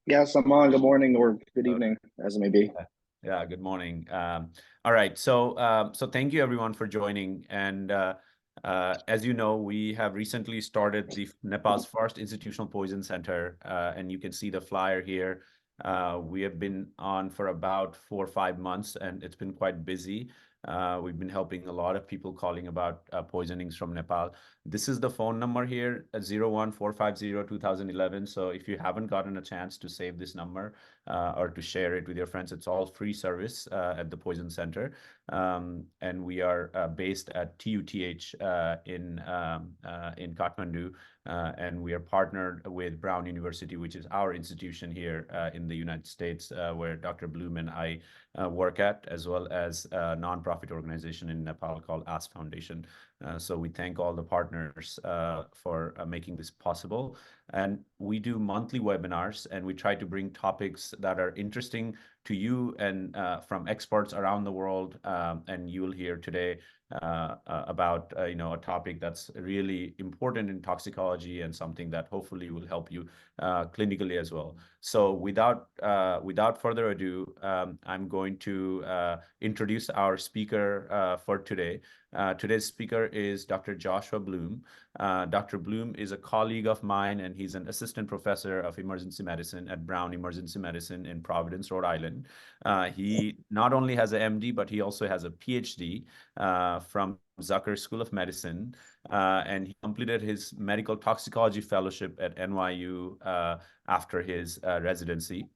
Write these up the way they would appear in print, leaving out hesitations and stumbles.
Yes, I'm on. Good morning or good Okay. evening, as it may be. Yeah, good morning. All right, so thank you everyone for joining. And as you know, we have recently started the Nepal's first institutional poison center, and you can see the flyer here. We have been on for about 4 or 5 months, and it's been quite busy. We've been helping a lot of people calling about poisonings from Nepal. This is the phone number here, 01450 So if you haven't gotten a chance to save this number, or to share it with your friends. It's all free service at the Poison Center. And we are based at TUTH in Kathmandu. And we are partnered with Brown University, which is our institution here in the United States, where Dr. Bloom and I work at, as well as a nonprofit organization in Nepal called AS Foundation. So we thank all the partners for making this possible. And we do monthly webinars, and we try to bring topics that are interesting to you and from experts around the world. And you will hear today about a topic that's really important in toxicology and something that hopefully will help you clinically as well. So without further ado, I'm going to introduce our speaker for today. Today's speaker is Dr. Joshua Bloom. Dr. Bloom is a colleague of mine, and he's an assistant professor of emergency medicine at Brown Emergency Medicine in Providence, Rhode Island. He not only has an MD, but he also has a PhD from Zucker School of Medicine, and he completed his medical toxicology fellowship at NYU after his residency.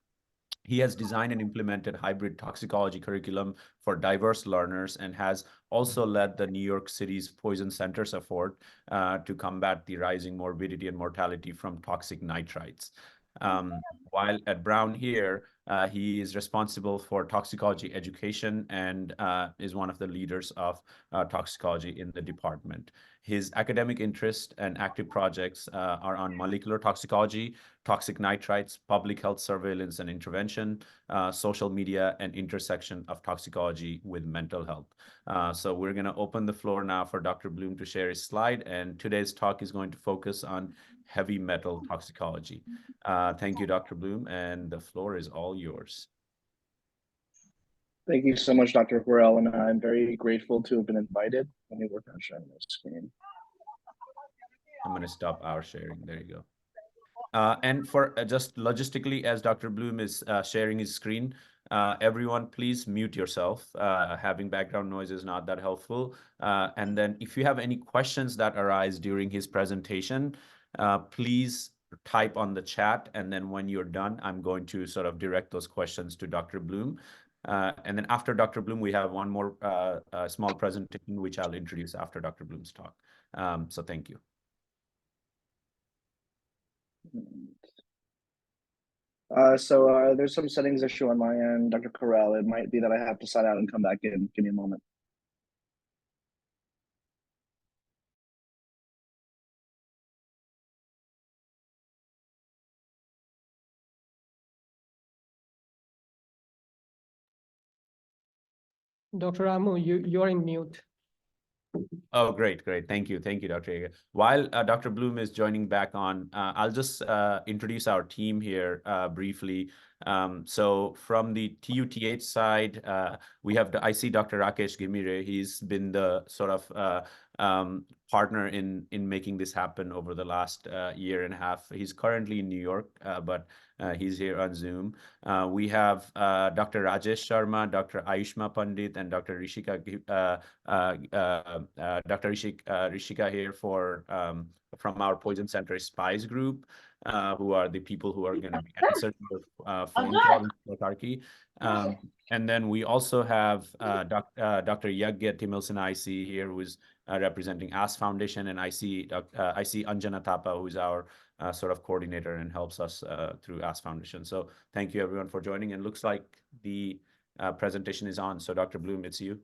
He has designed and implemented hybrid toxicology curriculum for diverse learners and has also led the New York City's Poison Center's effort to combat the rising morbidity and mortality from toxic nitrites. While at Brown here, he is responsible for toxicology education and is one of the leaders of toxicology in the department. His academic interests and active projects are on molecular toxicology, toxic nitrites, public health surveillance and intervention, social media, and intersection of toxicology with mental health. So we're going to open the floor now for Dr. Bloom to share his slide, and today's talk is going to focus on heavy metal toxicology. Thank you, Dr. Bloom, and the floor is all yours. Thank you so much, Dr. Horrell, and I'm very grateful to have been invited. Let me work on sharing my screen. I'm going to stop our sharing. There you go. And for just logistically, as Dr. Bloom is sharing his screen, everyone, please mute yourself. Having background noise is not that helpful. And then if you have any questions that arise during his presentation, please type on the chat. And then when you're done, I'm going to sort of direct those questions to Dr. Bloom. And then after Dr. Bloom, we have one more small presentation, which I'll introduce after Dr. Bloom's talk. So thank you. There's some settings issue on my end, Dr. Correll. It might be that I have to sign out and come back in. Give me a moment. Dr. Amu, you're in mute. Oh, great. Thank you, Dr. Yeager. While Dr. Bloom is joining back on, I'll just introduce our team here briefly. So from the TUTH side, I see Dr. Rakesh Gimire. He's been the sort of partner in making this happen over the last year and a half. He's currently in New York, but he's here on Zoom. We have Dr. Rajesh Sharma, Dr. Ayushma Pandit, and Dr. Rishika Rishika here from our Poison Center Spies group, who are the people who are going to be answering the phone call in Turkey. And then we also have Dr. Yagya Timilson IC here, who is representing AS Foundation, and I see Anjana Thapa, who's our sort of coordinator and helps us through AS Foundation. So thank you everyone for joining, and looks like the presentation is on. So Dr. Bloom, it's you.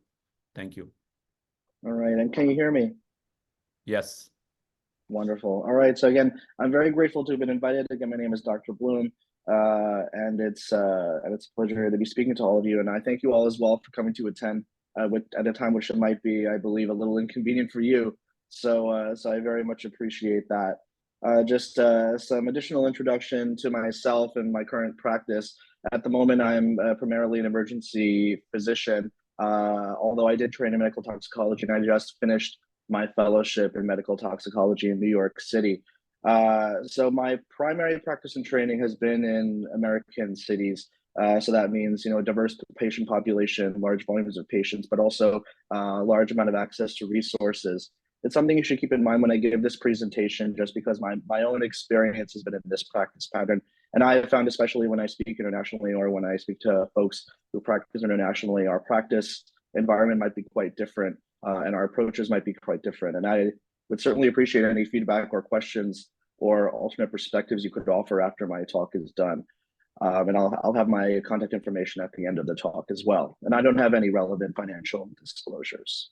Thank you. All right, and can you hear me? Yes. Wonderful. All right, so again, I'm very grateful to have been invited. Again, my name is Dr. Bloom, and it's a pleasure to be speaking to all of you. And I thank you all as well for coming to attend at a time which it might be, I believe, a little inconvenient for you. So I very much appreciate that. Just some additional introduction to myself and my current practice. At the moment, I'm primarily an emergency physician, although I did train in medical toxicology, and I just finished my fellowship in medical toxicology in New York City. So my primary practice and training has been in American cities. So that means, a diverse patient population, large volumes of patients, but also a large amount of access to resources. It's something you should keep in mind when I give this presentation, just because my own experience has been in this practice pattern. And I have found, especially when I speak internationally or when I speak to folks who practice internationally, our practice environment might be quite different, and our approaches might be quite different. And I would certainly appreciate any feedback or questions or alternate perspectives you could offer after my talk is done. And I'll have my contact information at the end of the talk as well. And I don't have any relevant financial disclosures.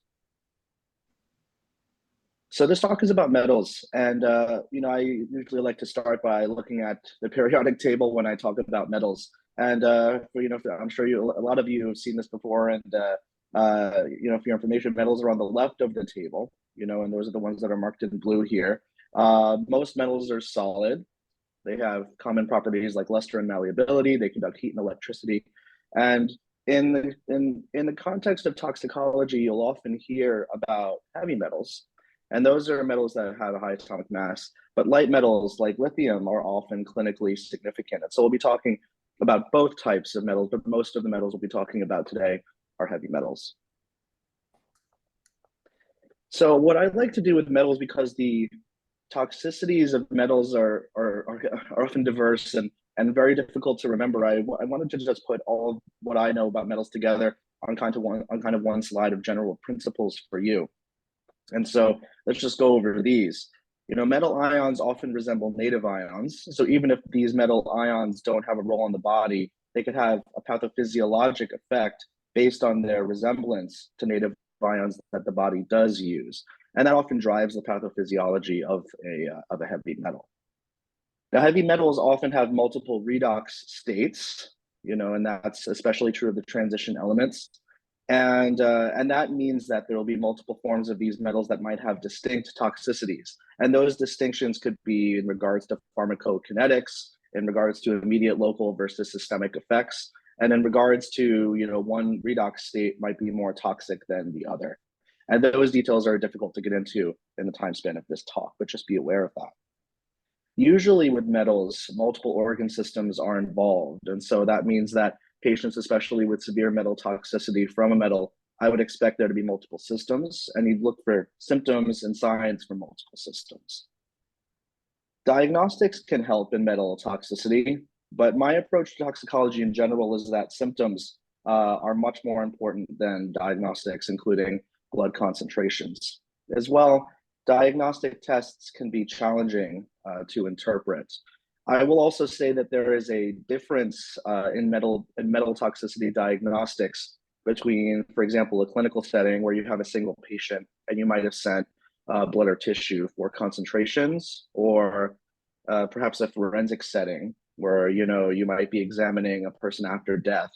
So this talk is about metals, and I usually like to start by looking at the periodic table when I talk about metals. And I'm sure a lot of you have seen this before. And for your information, metals are on the left of the table. And those are the ones that are marked in blue here. Most metals are solid. They have common properties like luster and malleability. They conduct heat and electricity. And in the context of toxicology, you'll often hear about heavy metals. And those are metals that have a high atomic mass, but light metals like lithium are often clinically significant. And so we'll be talking about both types of metals, but most of the metals we'll be talking about today are heavy metals. So what I'd like to do with metals, because the toxicities of metals are often diverse and very difficult to remember, I wanted to just put all of what I know about metals together on kind of one slide of general principles for you. And so let's just go over these. Metal ions often resemble native ions. So even if these metal ions don't have a role in the body, they could have a pathophysiologic effect based on their resemblance to native ions that the body does use. And that often drives the pathophysiology of a heavy metal. Now, heavy metals often have multiple redox states, and that's especially true of the transition elements. And that means that there will be multiple forms of these metals that might have distinct toxicities. And those distinctions could be in regards to pharmacokinetics, in regards to immediate local versus systemic effects, and in regards to, one redox state might be more toxic than the other. And those details are difficult to get into in the time span of this talk, but just be aware of that. Usually with metals, multiple organ systems are involved. And so that means that patients, especially with severe metal toxicity from a metal, I would expect there to be multiple systems, and you'd look for symptoms and signs for multiple systems. Diagnostics can help in metal toxicity, but my approach to toxicology in general is that symptoms are much more important than diagnostics, including blood concentrations. As well, diagnostic tests can be challenging to interpret. I will also say that there is a difference in metal toxicity diagnostics between, for example, a clinical setting where you have a single patient and you might have sent blood or tissue for concentrations, or perhaps a forensic setting where you might be examining a person after death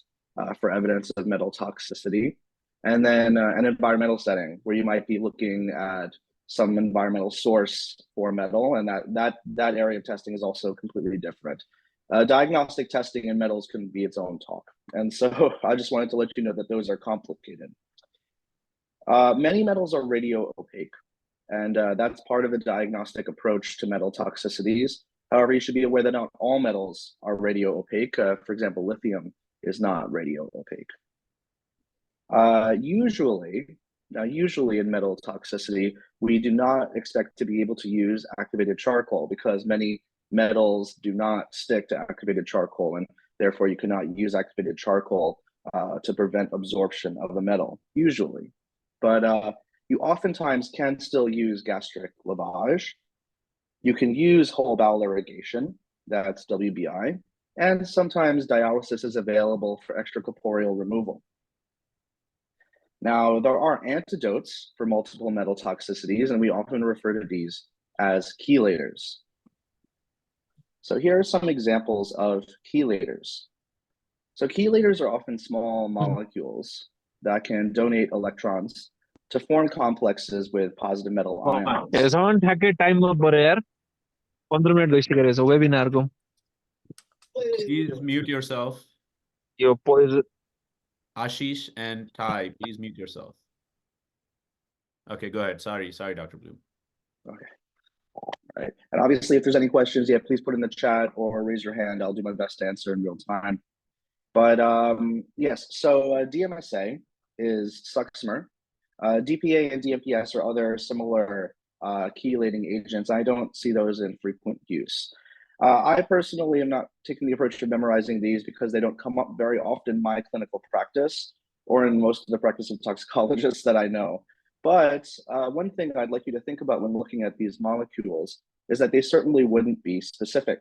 for evidence of metal toxicity, and then an environmental setting where you might be looking at some environmental source for metal, and that area of testing is also completely different. Diagnostic testing in metals can be its own talk, and so I just wanted to let you know that those are complicated. Many metals are radio opaque, and that's part of the diagnostic approach to metal toxicities. However, you should be aware that not all metals are radio opaque. For example, lithium is not radio opaque. Usually in metal toxicity, we do not expect to be able to use activated charcoal, because many metals do not stick to activated charcoal, and therefore you cannot use activated charcoal to prevent absorption of the metal, usually. But you oftentimes can still use gastric lavage. You can use whole bowel irrigation, that's WBI, and sometimes dialysis is available for extracorporeal removal. Now, there are antidotes for multiple metal toxicities, and we often refer to these as chelators. So here are some examples of chelators. So chelators are often small molecules that can donate electrons to form complexes with positive metal ions. 15 minute waste करे so webinar को Please mute yourself. यो पोइज Ashish and Ty, please mute yourself. Okay, go ahead. Sorry, Dr. Bloom. Okay. All right. And obviously, if there's any questions, yeah, please put in the chat or raise your hand. I'll do my best to answer in real time. But yes, so DMSA is Suxmer. DPA and DMPS are other similar chelating agents. I don't see those in frequent use. I personally am not taking the approach of memorizing these because they don't come up very often in my clinical practice or in most of the practice of toxicologists that I know. But one thing I'd like you to think about when looking at these molecules is that they certainly wouldn't be specific,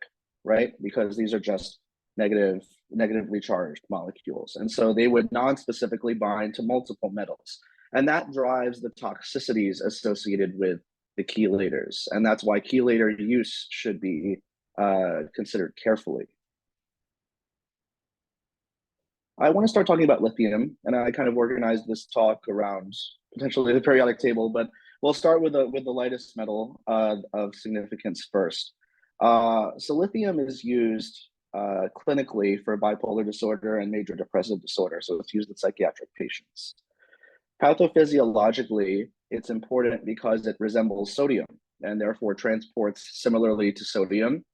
right? Because these are just negatively charged molecules. And so they would non-specifically bind to multiple metals. And that drives the toxicities associated with the chelators. And that's why chelator use should be considered carefully. I want to start talking about lithium, and I kind of organized this talk around potentially the periodic table, but we'll start with the lightest metal of significance first. So lithium is used clinically for bipolar disorder and major depressive disorder, so it's used in psychiatric patients. Pathophysiologically, it's important because it resembles sodium and therefore transports similarly to sodium.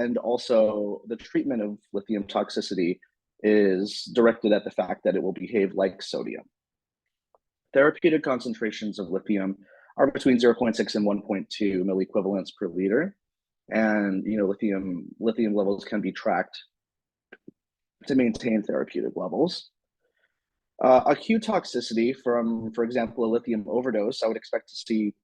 And also the treatment of lithium toxicity is directed at the fact that it will behave like sodium. Therapeutic concentrations of lithium are between 0.6 and 1.2 milliequivalents per liter. And lithium levels can be tracked to maintain therapeutic levels. Acute toxicity from, for example, a lithium overdose, I would expect to see,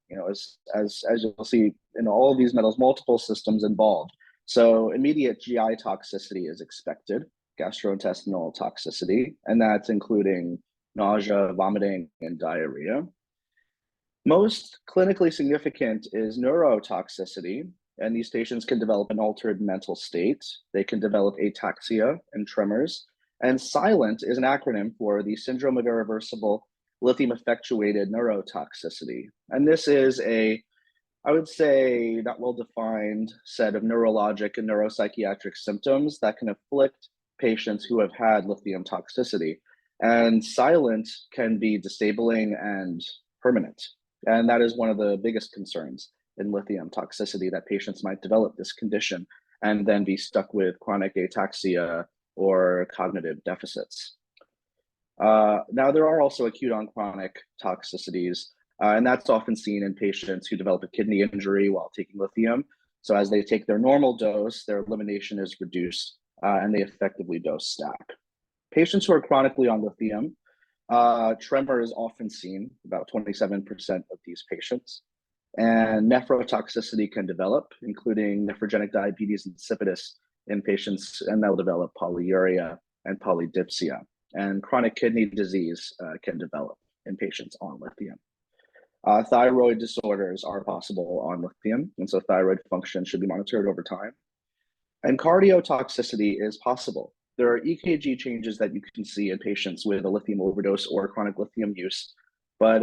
as you'll see in all of these metals, multiple systems involved. So immediate GI toxicity is expected, gastrointestinal toxicity, and that's including nausea, vomiting, and diarrhea. Most clinically significant is neurotoxicity, and these patients can develop an altered mental state. They can develop ataxia and tremors. And SILENT is an acronym for the Syndrome of Irreversible Lithium Effectuated Neurotoxicity. And this is I would say, not well-defined set of neurologic and neuropsychiatric symptoms that can afflict patients who have had lithium toxicity. And SILENT can be disabling and permanent. And that is one of the biggest concerns in lithium toxicity, that patients might develop this condition and then be stuck with chronic ataxia or cognitive deficits. Now, there are also acute on chronic toxicities, and that's often seen in patients who develop a kidney injury while taking lithium. So as they take their normal dose, their elimination is reduced, and they effectively dose stack. Patients who are chronically on lithium, tremor is often seen, about 27% of these patients. And nephrotoxicity can develop, including nephrogenic diabetes insipidus in patients, and they'll develop polyuria and polydipsia. And chronic kidney disease can develop in patients on lithium. Thyroid disorders are possible on lithium, and so thyroid function should be monitored over time. And cardiotoxicity is possible. There are EKG changes that you can see in patients with a lithium overdose or chronic lithium use, but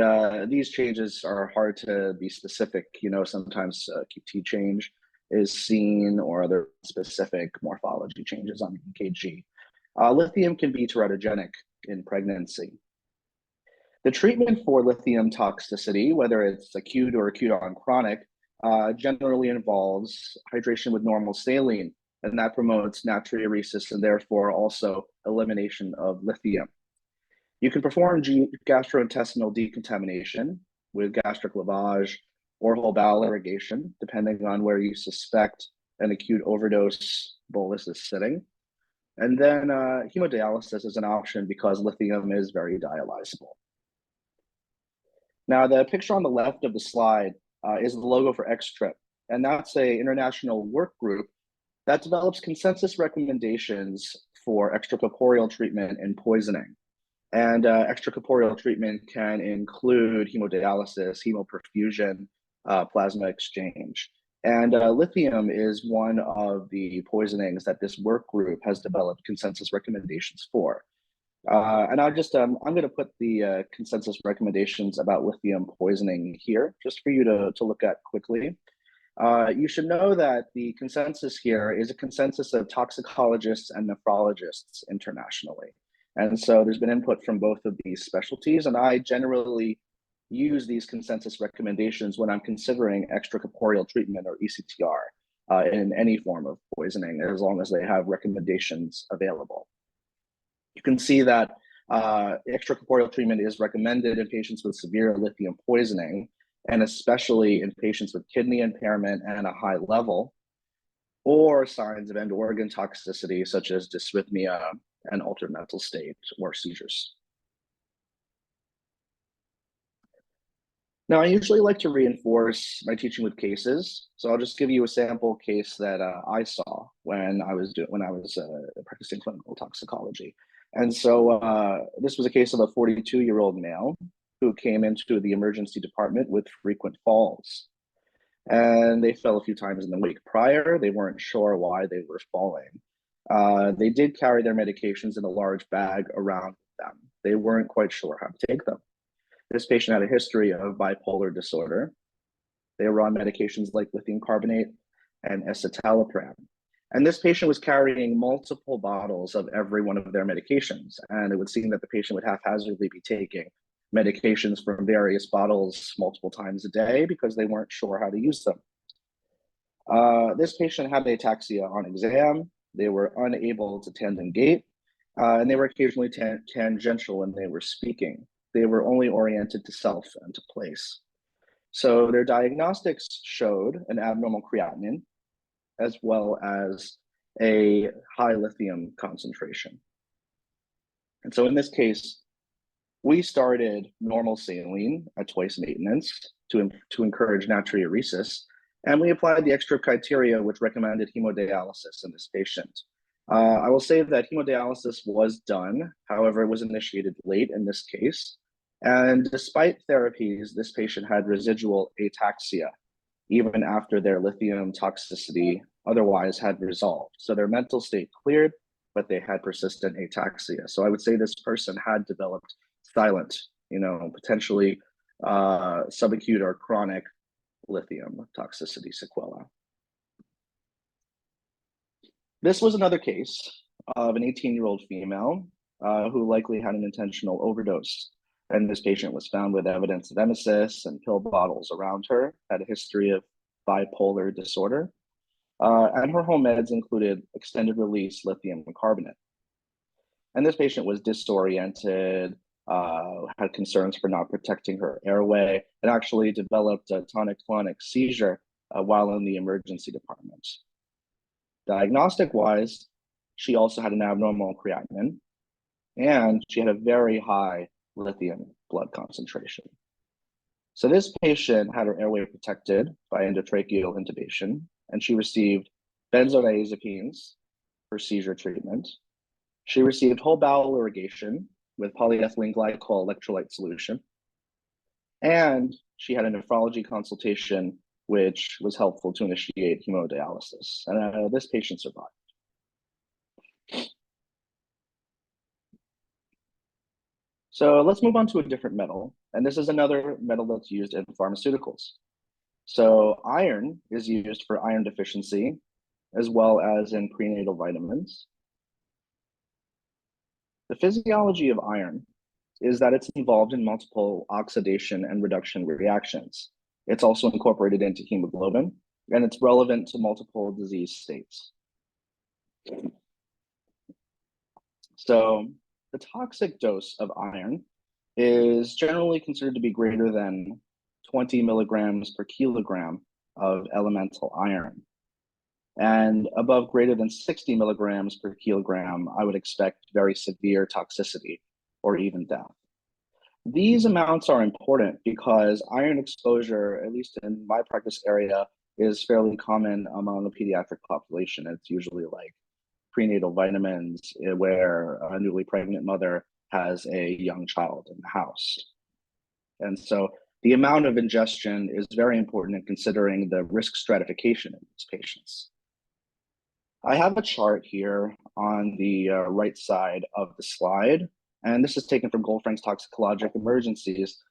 these changes are hard to be specific. Sometimes QT change is seen, or other specific morphology changes on the EKG. Lithium can be teratogenic in pregnancy. The treatment for lithium toxicity, whether it's acute or acute on chronic, generally involves hydration with normal saline, and that promotes natriuresis and therefore also elimination of lithium. You can perform gastrointestinal decontamination with gastric lavage or whole bowel irrigation, depending on where you suspect an acute overdose bolus is sitting. And then hemodialysis is an option because lithium is very dialysable. Now, the picture on the left of the slide is the logo for XTRIP, and that's an international work group that develops consensus recommendations for extracorporeal treatment in poisoning. And extracorporeal treatment can include hemodialysis, hemoperfusion, plasma exchange. And lithium is one of the poisonings that this work group has developed consensus recommendations for. And I'm going to put the consensus recommendations about lithium poisoning here, just for you to look at quickly. You should know that the consensus here is a consensus of toxicologists and nephrologists internationally. And so there's been input from both of these specialties, and I generally use these consensus recommendations when I'm considering extracorporeal treatment or ECTR in any form of poisoning, as long as they have recommendations available. You can see that extracorporeal treatment is recommended in patients with severe lithium poisoning, and especially in patients with kidney impairment and a high level, or signs of end organ toxicity, such as dysrhythmia and altered mental state or seizures. Now, I usually like to reinforce my teaching with cases, so I'll just give you a sample case that I saw when I was practicing clinical toxicology. And so this was a case of a 42-year-old male who came into the emergency department with frequent falls. And they fell a few times in the week prior. They weren't sure why they were falling. They did carry their medications in a large bag around them. They weren't quite sure how to take them. This patient had a history of bipolar disorder. They were on medications like lithium carbonate and escitalopram. And this patient was carrying multiple bottles of every one of their medications. And it would seem that the patient would haphazardly be taking medications from various bottles multiple times a day because they weren't sure how to use them. This patient had ataxia on exam. They were unable to tandem gait, and they were occasionally tangential when they were speaking. They were only oriented to self and to place. So their diagnostics showed an abnormal creatinine, as well as a high lithium concentration. And so in this case, we started normal saline at twice maintenance to encourage natriuresis, and we applied the extra criteria which recommended hemodialysis in this patient. I will say that hemodialysis was done, however, it was initiated late in this case. And despite therapies, this patient had residual ataxia, even after their lithium toxicity otherwise had resolved. So their mental state cleared, but they had persistent ataxia. So I would say this person had developed silent, potentially subacute or chronic lithium toxicity sequela. This was another case of an 18-year-old female who likely had an intentional overdose. And this patient was found with evidence of emesis and pill bottles around her, had a history of bipolar disorder. And her home meds included extended release lithium carbonate. And this patient was disoriented, had concerns for not protecting her airway, and actually developed a tonic-clonic seizure while in the emergency department. Diagnostic-wise, she also had an abnormal creatinine, and she had a very high lithium blood concentration. So this patient had her airway protected by endotracheal intubation, and she received benzodiazepines for seizure treatment. She received whole bowel irrigation with polyethylene glycol electrolyte solution, and she had a nephrology consultation, which was helpful to initiate hemodialysis. And this patient survived. So let's move on to a different metal. And this is another metal that's used in pharmaceuticals. So iron is used for iron deficiency, as well as in prenatal vitamins. The physiology of iron is that it's involved in multiple oxidation and reduction reactions. It's also incorporated into hemoglobin, and it's relevant to multiple disease states. So the toxic dose of iron is generally considered to be greater than 20 milligrams per kilogram of elemental iron. And above greater than 60 milligrams per kilogram, I would expect very severe toxicity or even death. These amounts are important because iron exposure, at least in my practice area, is fairly common among the pediatric population. It's usually like prenatal vitamins where a newly pregnant mother has a young child in the house. And so the amount of ingestion is very important in considering the risk stratification in these patients. I have a chart here on the right side of the slide, and this is taken from Goldfrank's Toxicologic Emergencies,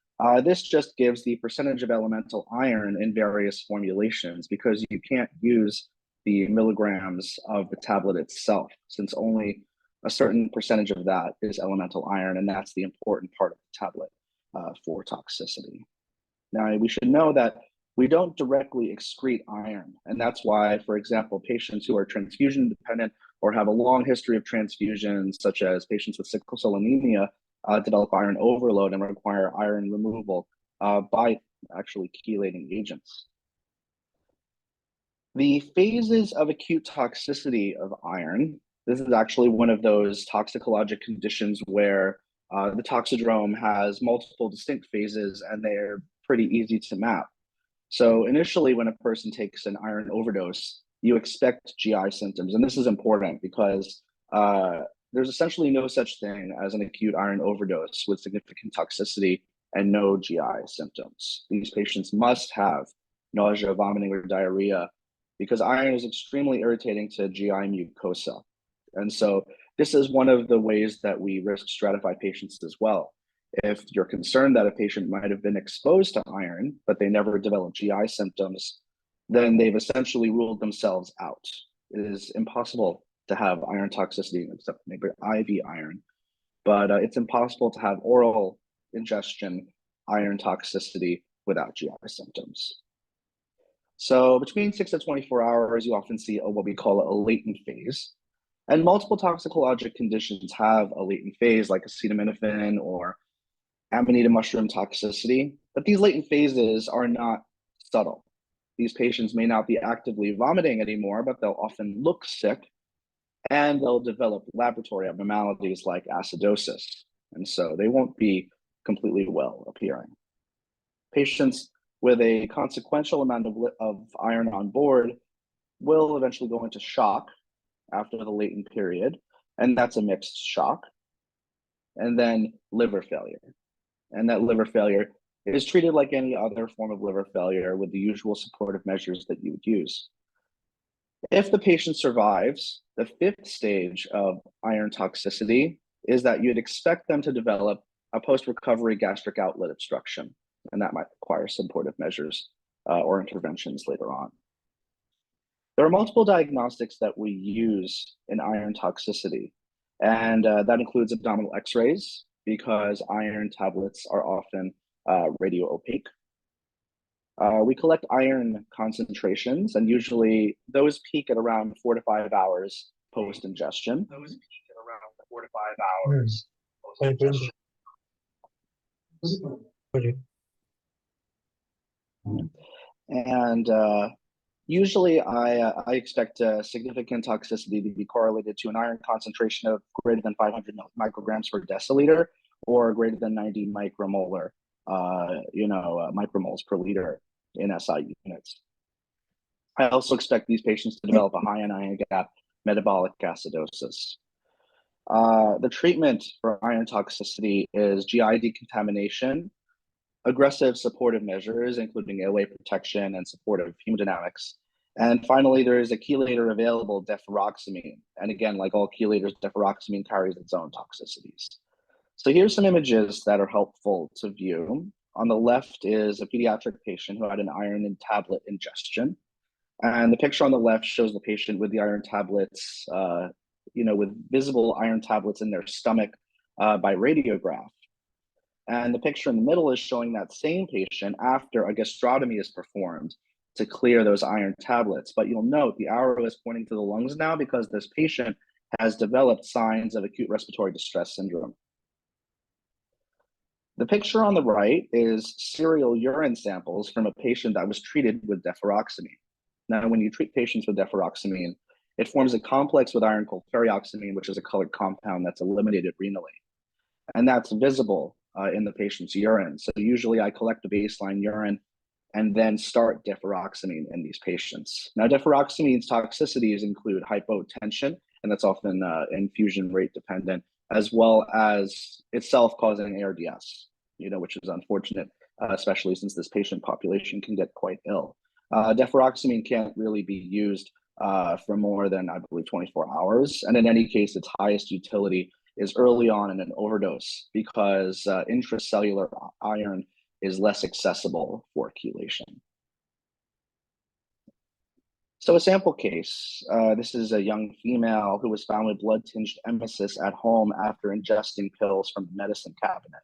This just gives the percentage of elemental iron in various formulations because you can't use the milligrams of the tablet itself, since only a certain percentage of that is elemental iron, and that's the important part of the tablet for toxicity. Now, we should know that we don't directly excrete iron, and that's why, for example, patients who are transfusion dependent or have a long history of transfusions, such as patients with sickle cell anemia, develop iron overload and require iron removal by actually chelating agents. The phases of acute toxicity of iron, this is actually one of those toxicologic conditions where the toxidrome has multiple distinct phases and they're pretty easy to map. So initially, when a person takes an iron overdose, you expect GI symptoms. And this is important because there's essentially no such thing as an acute iron overdose with significant toxicity and no GI symptoms. These patients must have nausea, vomiting, or diarrhea because iron is extremely irritating to GI mucosa. And so this is one of the ways that we risk stratify patients as well. If you're concerned that a patient might have been exposed to iron, but they never developed GI symptoms, then they've essentially ruled themselves out. It is impossible to have iron toxicity except maybe IV iron, but it's impossible to have oral ingestion iron toxicity without GI symptoms. So between 6 to 24 hours, you often see what we call a latent phase. And multiple toxicologic conditions have a latent phase like acetaminophen or amanita mushroom toxicity, but these latent phases are not subtle. These patients may not be actively vomiting anymore, but they'll often look sick and they'll develop laboratory abnormalities like acidosis. And so they won't be completely well appearing. Patients with a consequential amount of iron on board will eventually go into shock after the latent period, and that's a mixed shock, and then liver failure. And that liver failure is treated like any other form of liver failure with the usual supportive measures that you would use. If the patient survives, the fifth stage of iron toxicity is that you'd expect them to develop a post-recovery gastric outlet obstruction, and that might require supportive measures or interventions later on. There are multiple diagnostics that we use in iron toxicity, and that includes abdominal x-rays because iron tablets are often radio opaque. We collect iron concentrations, and usually those peak at around 4 to 5 hours post-ingestion. And usually I expect significant toxicity to be correlated to an iron concentration of greater than 500 micrograms per deciliter or greater than 90 micromolar, micromoles per liter in SI units. I also expect these patients to develop a high anion gap metabolic acidosis. The treatment for iron toxicity is GI decontamination, aggressive supportive measures, including airway protection and supportive hemodynamics. And finally, there is a chelator available, deferoxamine. And again, like all chelators, deferoxamine carries its own toxicities. So here's some images that are helpful to view. On the left is a pediatric patient who had an iron tablet ingestion. And the picture on the left shows the patient with the iron tablets, with visible iron tablets in their stomach by radiograph. And the picture in the middle is showing that same patient after a gastrotomy is performed to clear those iron tablets. But you'll note the arrow is pointing to the lungs now because this patient has developed signs of acute respiratory distress syndrome. The picture on the right is serial urine samples from a patient that was treated with deferoxamine. Now, when you treat patients with deferoxamine, it forms a complex with iron called ferrioxamine, which is a colored compound that's eliminated renally. And that's visible in the patient's urine. So usually I collect the baseline urine and then start deferoxamine in these patients. Now, deferoxamine's toxicities include hypotension, and that's often infusion rate dependent, as well as itself causing ARDS, which is unfortunate, especially since this patient population can get quite ill. Deferoxamine can't really be used for more than, I believe, 24 hours. And in any case, its highest utility is early on in an overdose because intracellular iron is less accessible for chelation. So a sample case, this is a young female who was found with blood-tinged emesis at home after ingesting pills from the medicine cabinet.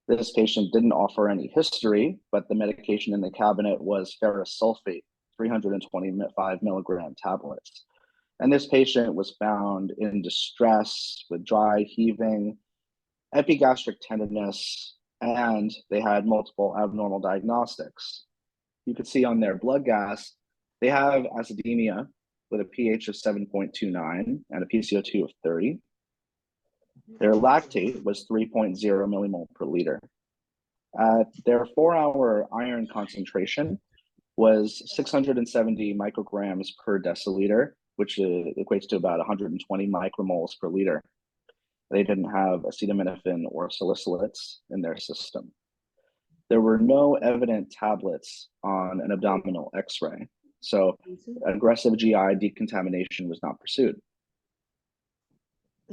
This patient didn't offer any history, but the medication in the cabinet was ferrous sulfate, 325 milligram tablets. And this patient was found in distress with dry heaving, epigastric tenderness, and they had multiple abnormal diagnostics. You could see on their blood gas, they have acidemia with a pH of 7.29 and a PCO2 of 30. Their lactate was 3.0 millimole per liter. Their 4-hour iron concentration was 670 micrograms per deciliter, which equates to about 120 micromoles per liter. They didn't have acetaminophen or salicylates in their system. There were no evident tablets on an abdominal X-ray, so aggressive GI decontamination was not pursued.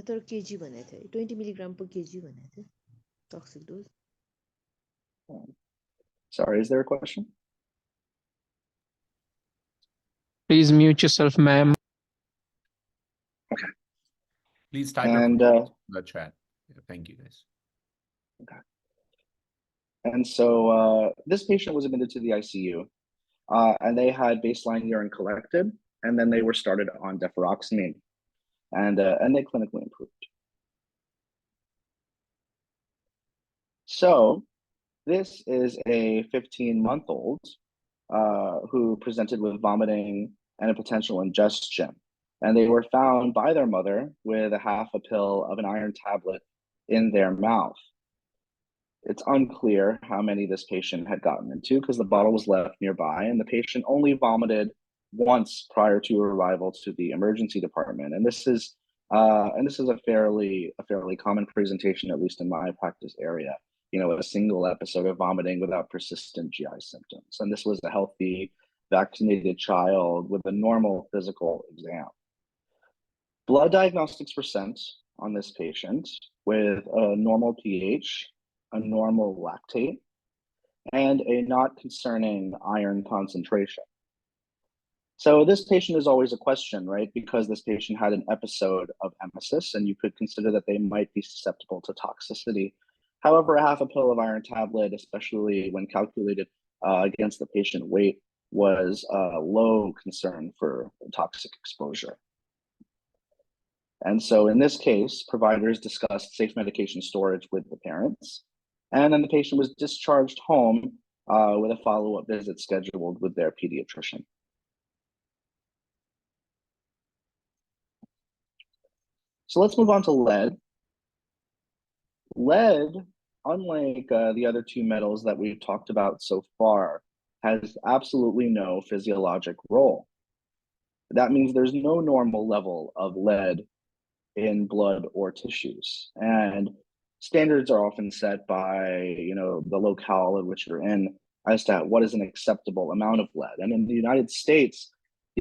तर KG भनेको थियो 20 milligram per kg भनेको थियो toxic dose. Sorry, is there a question? Please mute yourself, ma'am. Okay. Please type And in the chat. Yeah, thank you, guys. Okay. And so this patient was admitted to the ICU, and they had baseline urine collected, and then they were started on deferoxamine, and they clinically improved. So this is a 15-month-old who presented with vomiting and a potential ingestion. And they were found by their mother with a half a pill of an iron tablet in their mouth. It's unclear how many this patient had gotten into because the bottle was left nearby and the patient only vomited once prior to arrival to the emergency department. And this is a fairly common presentation, at least in my practice area. You know, a single episode of vomiting without persistent GI symptoms. And this was a healthy, vaccinated child with a normal physical exam. Blood diagnostics were sent on this patient with a normal pH, a normal lactate, and a not concerning iron concentration. So this patient is always a question, right? Because this patient had an episode of emesis, and you could consider that they might be susceptible to toxicity. However, a half a pill of iron tablet, especially when calculated against the patient weight, was a low concern for toxic exposure. And so in this case, providers discussed safe medication storage with the parents, and then the patient was discharged home with a follow-up visit scheduled with their pediatrician. So let's move on to lead. Lead, unlike the other two metals that we've talked about so far, has absolutely no physiologic role. That means there's no normal level of lead in blood or tissues. And standards are often set by, you know, the locale in which you're in as to what is an acceptable amount of lead. And in the United States,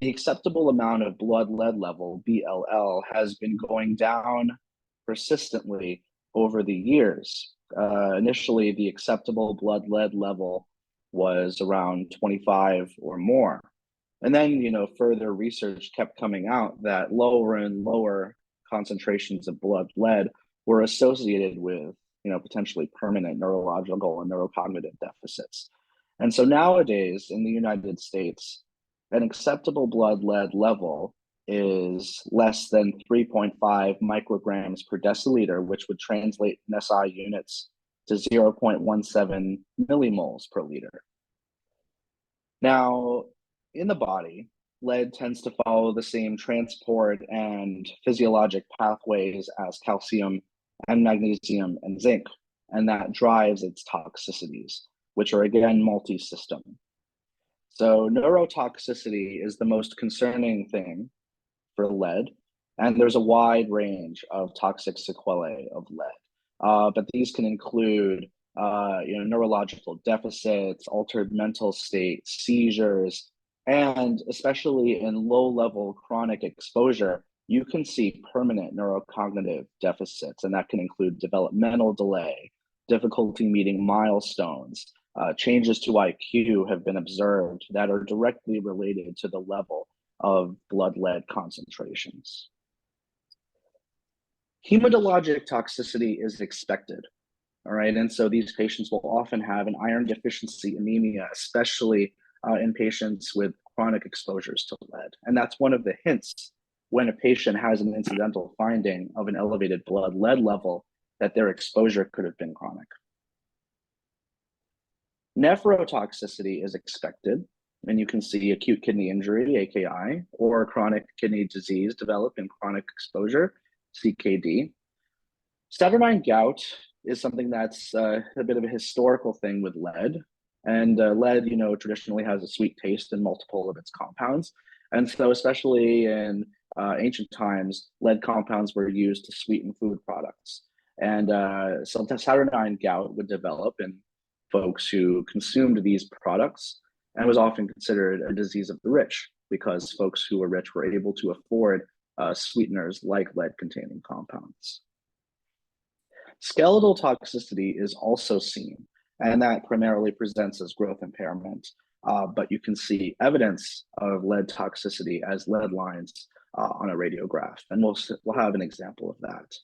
the acceptable amount of blood lead level, BLL, has been going down persistently over the years. Initially, the acceptable blood lead level was around 25 or more. And then, you know, further research kept coming out that lower and lower concentrations of blood lead were associated with, you know, potentially permanent neurological and neurocognitive deficits. And so nowadays in the United States, an acceptable blood lead level is less than 3.5 micrograms per deciliter, which would translate in SI units to 0.17 millimoles per liter. Now, in the body, lead tends to follow the same transport and physiologic pathways as calcium and magnesium and zinc, and that drives its toxicities, which are again multi-system. So neurotoxicity is the most concerning thing for lead, and there's a wide range of toxic sequelae of lead. But these can include neurological deficits, altered mental state, seizures, and especially in low-level chronic exposure, you can see permanent neurocognitive deficits, and that can include developmental delay, difficulty meeting milestones, changes to IQ have been observed that are directly related to the level of blood lead concentrations. Hematologic toxicity is expected, all right? And so these patients will often have an iron deficiency anemia, especially in patients with chronic exposures to lead. And that's one of the hints when a patient has an incidental finding of an elevated blood lead level that their exposure could have been chronic. Nephrotoxicity is expected, and you can see acute kidney injury, AKI, or chronic kidney disease develop in chronic exposure, CKD. Saturnine gout is something that's a bit of a historical thing with lead. And lead, traditionally has a sweet taste in multiple of its compounds. And so especially in ancient times, lead compounds were used to sweeten food products. And sometimes Saturnine gout would develop in folks who consumed these products, and was often considered a disease of the rich because folks who were rich were able to afford sweeteners like lead-containing compounds. Skeletal toxicity is also seen, and that primarily presents as growth impairment, but you can see evidence of lead toxicity as lead lines on a radiograph, and we'll have an example of that.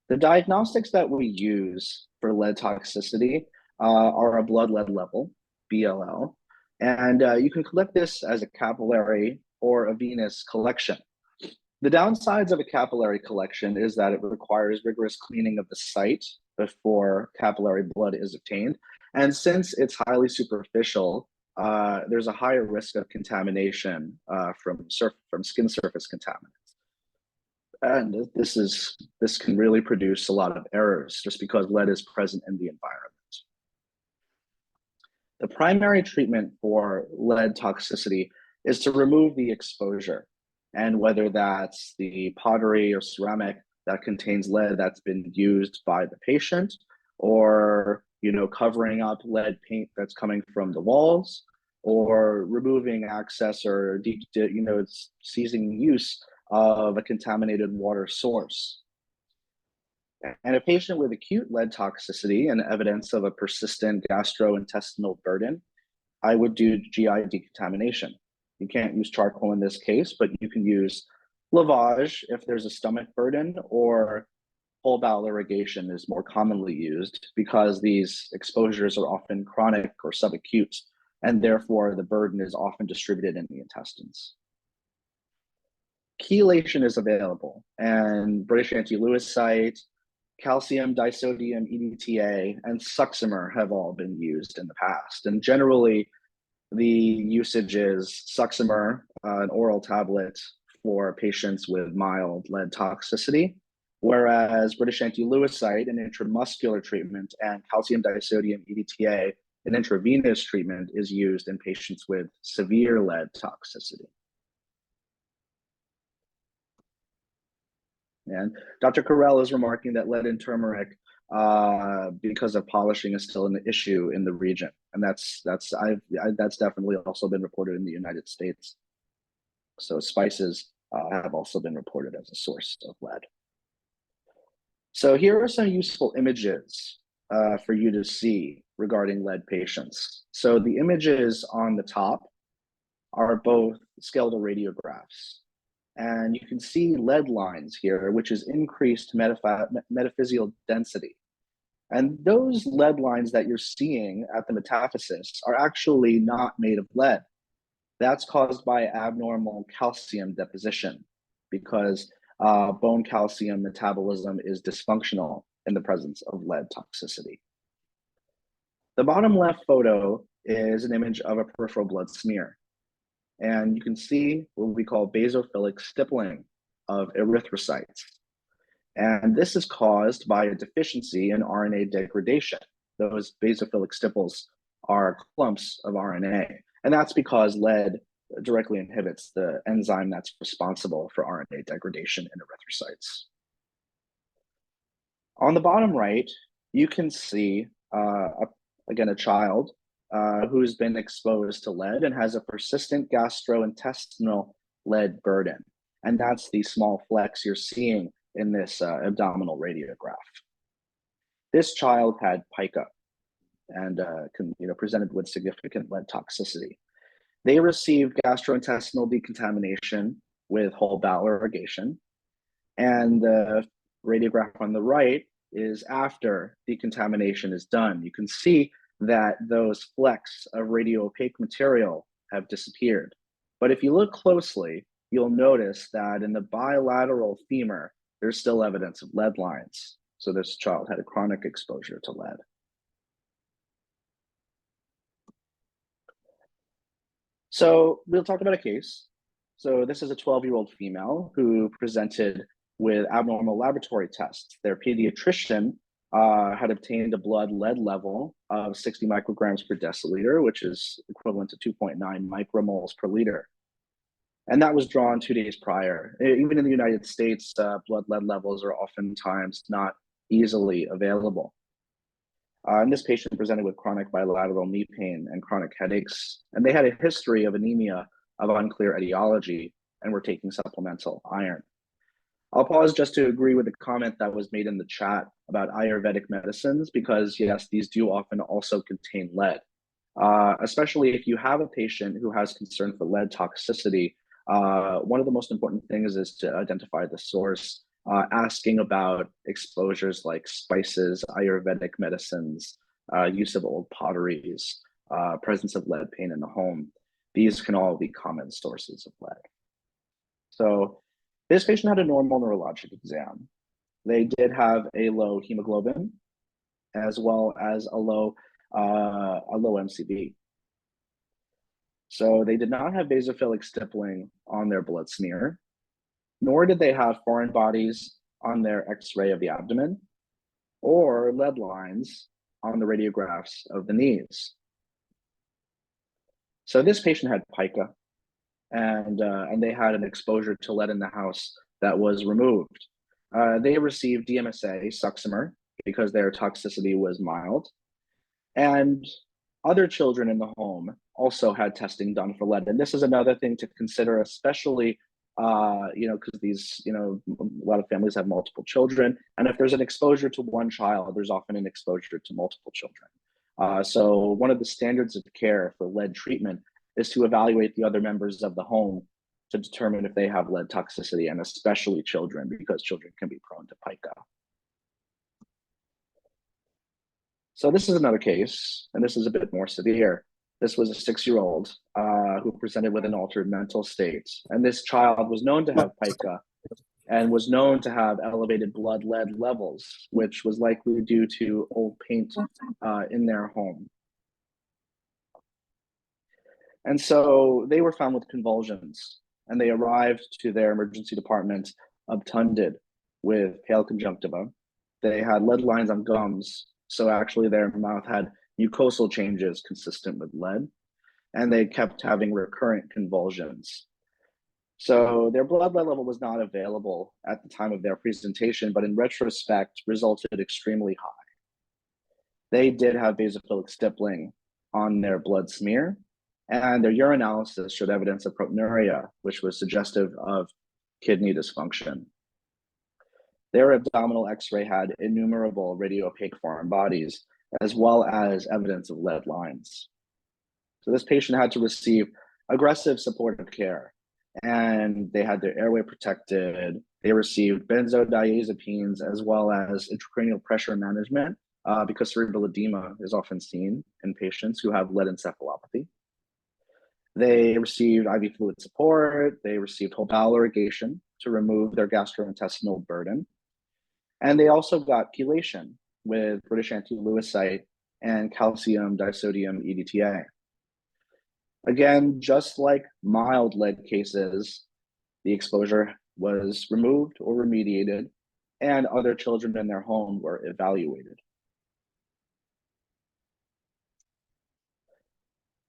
The diagnostics that we use for lead toxicity are a blood lead level, BLL, and you can collect this as a capillary or a venous collection. The downsides of a capillary collection is that it requires rigorous cleaning of the site before capillary blood is obtained. And since it's highly superficial, there's a higher risk of contamination from skin surface contaminants. And this can really produce a lot of errors just because lead is present in the environment. The primary treatment for lead toxicity is to remove the exposure. And whether that's the pottery or ceramic that contains lead that's been used by the patient, or covering up lead paint that's coming from the walls, or removing access or ceasing use of a contaminated water source. And a patient with acute lead toxicity and evidence of a persistent gastrointestinal burden, I would do GI decontamination. You can't use charcoal in this case, but you can use lavage if there's a stomach burden, or whole bowel irrigation is more commonly used because these exposures are often chronic or subacute, and therefore the burden is often distributed in the intestines. Chelation is available, and British anti-Lewisite, calcium disodium EDTA, and Succimer have all been used in the past. And generally, the usage is Succimer, an oral tablet for patients with mild lead toxicity, whereas British anti-Lewisite, an intramuscular treatment, and calcium disodium EDTA, an intravenous treatment, is used in patients with severe lead toxicity. And Dr. Carell is remarking that lead in turmeric, because of polishing, is still an issue in the region, and that's definitely also been reported in the United States. So spices have also been reported as a source of lead. So here are some useful images for you to see regarding lead patients. So the images on the top are both skeletal radiographs. And you can see lead lines here, which is increased metaphyseal density. And those lead lines that you're seeing at the metaphysis are actually not made of lead. That's caused by abnormal calcium deposition because bone calcium metabolism is dysfunctional in the presence of lead toxicity. The bottom left photo is an image of a peripheral blood smear. And you can see what we call basophilic stippling of erythrocytes. And this is caused by a deficiency in RNA degradation. Those basophilic stipples are clumps of RNA. And that's because lead directly inhibits the enzyme that's responsible for RNA degradation in erythrocytes. On the bottom right, you can see, again, a child who's been exposed to lead and has a persistent gastrointestinal lead burden. And that's the small flecks you're seeing in this abdominal radiograph. This child had pica and presented with significant lead toxicity. They received gastrointestinal decontamination with whole bowel irrigation, and the radiograph on the right is after decontamination is done. You can see that those flecks of radiopaque material have disappeared. But if you look closely, you'll notice that in the bilateral femur, there's still evidence of lead lines. So this child had a chronic exposure to lead. So we'll talk about a case. So this is a 12-year-old female who presented with abnormal laboratory tests. Their pediatrician had obtained a blood lead level of 60 micrograms per deciliter, which is equivalent to 2.9 micromoles per liter. And that was drawn 2 days prior. Even in the United States, blood lead levels are oftentimes not easily available. And this patient presented with chronic bilateral knee pain and chronic headaches, and they had a history of anemia of unclear etiology and were taking supplemental iron. I'll pause just to agree with the comment that was made in the chat about Ayurvedic medicines, because yes, these do often also contain lead. Especially if you have a patient who has concern for lead toxicity, one of the most important things is to identify the source, asking about exposures like spices, Ayurvedic medicines, use of old potteries, presence of lead paint in the home. These can all be common sources of lead. So this patient had a normal neurologic exam. They did have a low hemoglobin, as well as a low MCV. So they did not have basophilic stippling on their blood smear, nor did they have foreign bodies on their X-ray of the abdomen or lead lines on the radiographs of the knees. So this patient had pica, and they had an exposure to lead in the house that was removed. They received DMSA, Succimer, because their toxicity was mild. And other children in the home also had testing done for lead. And this is another thing to consider, especially, because a lot of families have multiple children. And if there's an exposure to one child, there's often an exposure to multiple children. So one of the standards of care for lead treatment is to evaluate the other members of the home to determine if they have lead toxicity, and especially children, because children can be prone to pica. So this is another case, and this is a bit more severe. This was a 6-year-old who presented with an altered mental state. And this child was known to have pica and was known to have elevated blood lead levels, which was likely due to old paint in their home. And so they were found with convulsions, and they arrived to their emergency department obtunded with pale conjunctiva. They had lead lines on gums, so actually their mouth had mucosal changes consistent with lead, and they kept having recurrent convulsions. So their blood lead level was not available at the time of their presentation, but in retrospect resulted extremely high. They did have basophilic stippling on their blood smear, and their urinalysis showed evidence of proteinuria, which was suggestive of kidney dysfunction. Their abdominal X-ray had innumerable radiopaque foreign bodies, as well as evidence of lead lines. So this patient had to receive aggressive supportive care, and they had their airway protected. They received benzodiazepines, as well as intracranial pressure management, because cerebral edema is often seen in patients who have lead encephalopathy. They received IV fluid support. They received whole bowel irrigation to remove their gastrointestinal burden. And they also got chelation with British anti-lewisite and calcium disodium EDTA. Again, just like mild lead cases, the exposure was removed or remediated, and other children in their home were evaluated.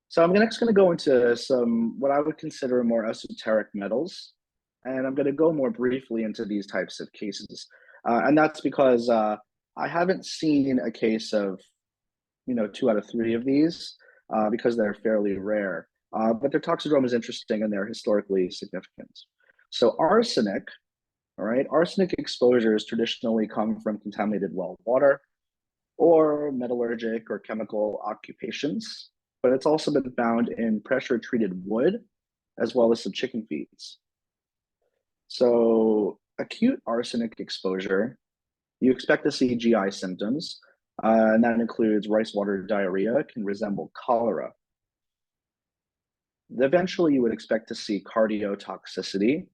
So I'm next going to go into some what I would consider more esoteric metals, and I'm going to go more briefly into these types of cases. And that's because I haven't seen a case of, 2 out of 3 of these because they're fairly rare. But their toxidrome is interesting and they're historically significant. So arsenic exposures traditionally come from contaminated well water. or metallurgic or chemical occupations, but it's also been found in pressure-treated wood as well as some chicken feeds. So acute arsenic exposure, you expect to see GI symptoms, and that includes rice water diarrhea, can resemble cholera. Eventually, you would expect to see cardiotoxicity,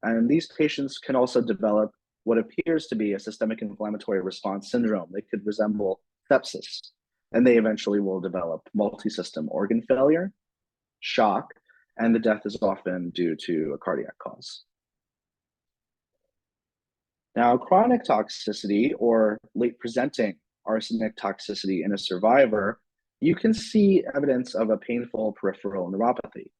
and these patients can also develop what appears to be a systemic inflammatory response syndrome. They could resemble sepsis, and they eventually will develop multi-system organ failure, shock, and the death is often due to a cardiac cause. Now, chronic toxicity or late presenting arsenic toxicity in a survivor, you can see evidence of a painful peripheral neuropathy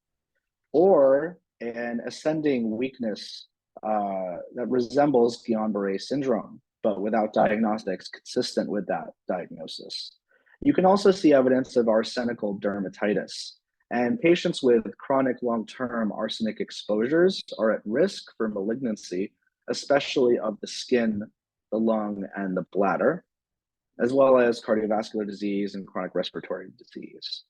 or an ascending weakness that resembles Guillain-Barré syndrome, but without diagnostics consistent with that diagnosis. You can also see evidence of arsenical dermatitis, and patients with chronic long-term arsenic exposures are at risk for malignancy, especially of the skin, the lung, and the bladder, as well as cardiovascular disease and chronic respiratory disease.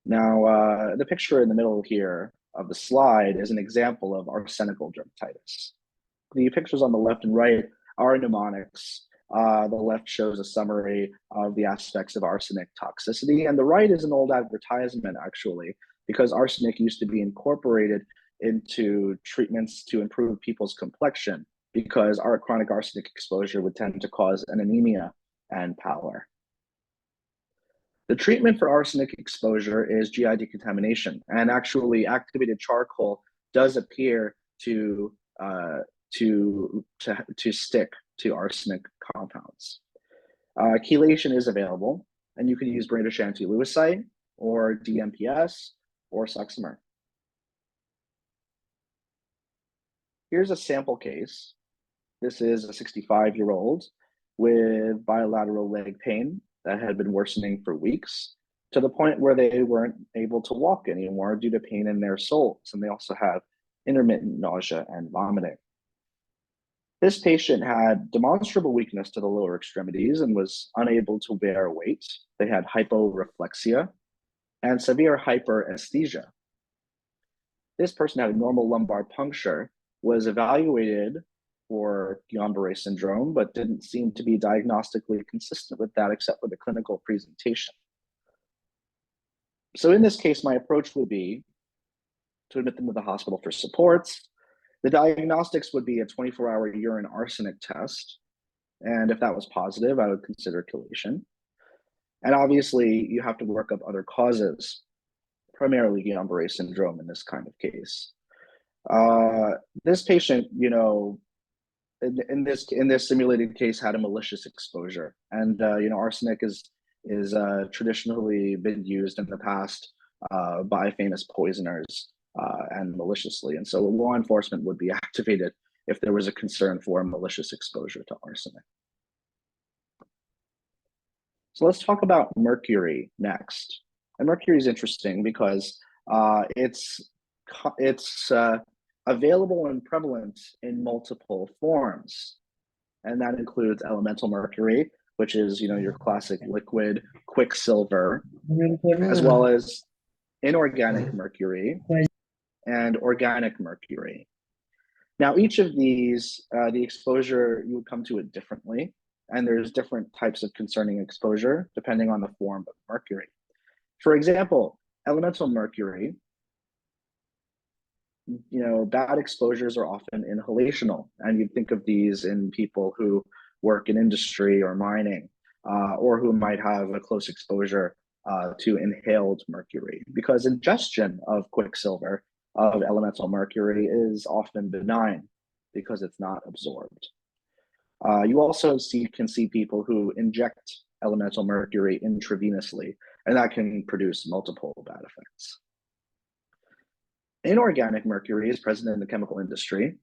Now, the picture in the middle here of the slide is an example of arsenical dermatitis. The pictures on the left and right are mnemonics. The left shows a summary of the aspects of arsenic toxicity, and the right is an old advertisement, actually, because arsenic used to be incorporated into treatments to improve people's complexion, because our chronic arsenic exposure would tend to cause an anemia and pallor. The treatment for arsenic exposure is GI decontamination, and actually activated charcoal does appear to stick to arsenic compounds. Chelation is available, and you can use British anti-lewisite or DMPS or Suxmer. Here's a sample case. This is a 65-year-old with bilateral leg pain that had been worsening for weeks to the point where they weren't able to walk anymore due to pain in their soles, and they also have intermittent nausea and vomiting. This patient had demonstrable weakness to the lower extremities and was unable to bear weight. They had hyporeflexia and severe hyperesthesia. This person had a normal lumbar puncture, was evaluated for Guillain-Barré syndrome, but didn't seem to be diagnostically consistent with that except for the clinical presentation. So in this case, my approach would be to admit them to the hospital for supports. The diagnostics would be a 24-hour urine arsenic test, and if that was positive, I would consider chelation. And obviously, you have to work up other causes, primarily Guillain-Barré syndrome in this kind of case. This patient, you know, in this simulated case, had a malicious exposure, and you know, arsenic is traditionally been used in the past by famous poisoners and maliciously, and so law enforcement would be activated if there was a concern for a malicious exposure to arsenic. So let's talk about mercury next. And mercury is interesting because it's available and prevalent in multiple forms, and that includes elemental mercury, which is, you know, your classic liquid quicksilver, as well as inorganic mercury and organic mercury. Now, each of these, the exposure, you would come to it differently, and there's different types of concerning exposure depending on the form of mercury. For example, elemental mercury, you know, bad exposures are often inhalational, and you'd think of these in people who work in industry or mining, or who might have a close exposure to inhaled mercury, because ingestion of quicksilver, of elemental mercury, is often benign because it's not absorbed. You also can see people who inject elemental mercury intravenously, and that can produce multiple bad effects. Inorganic mercury is present in the chemical industry.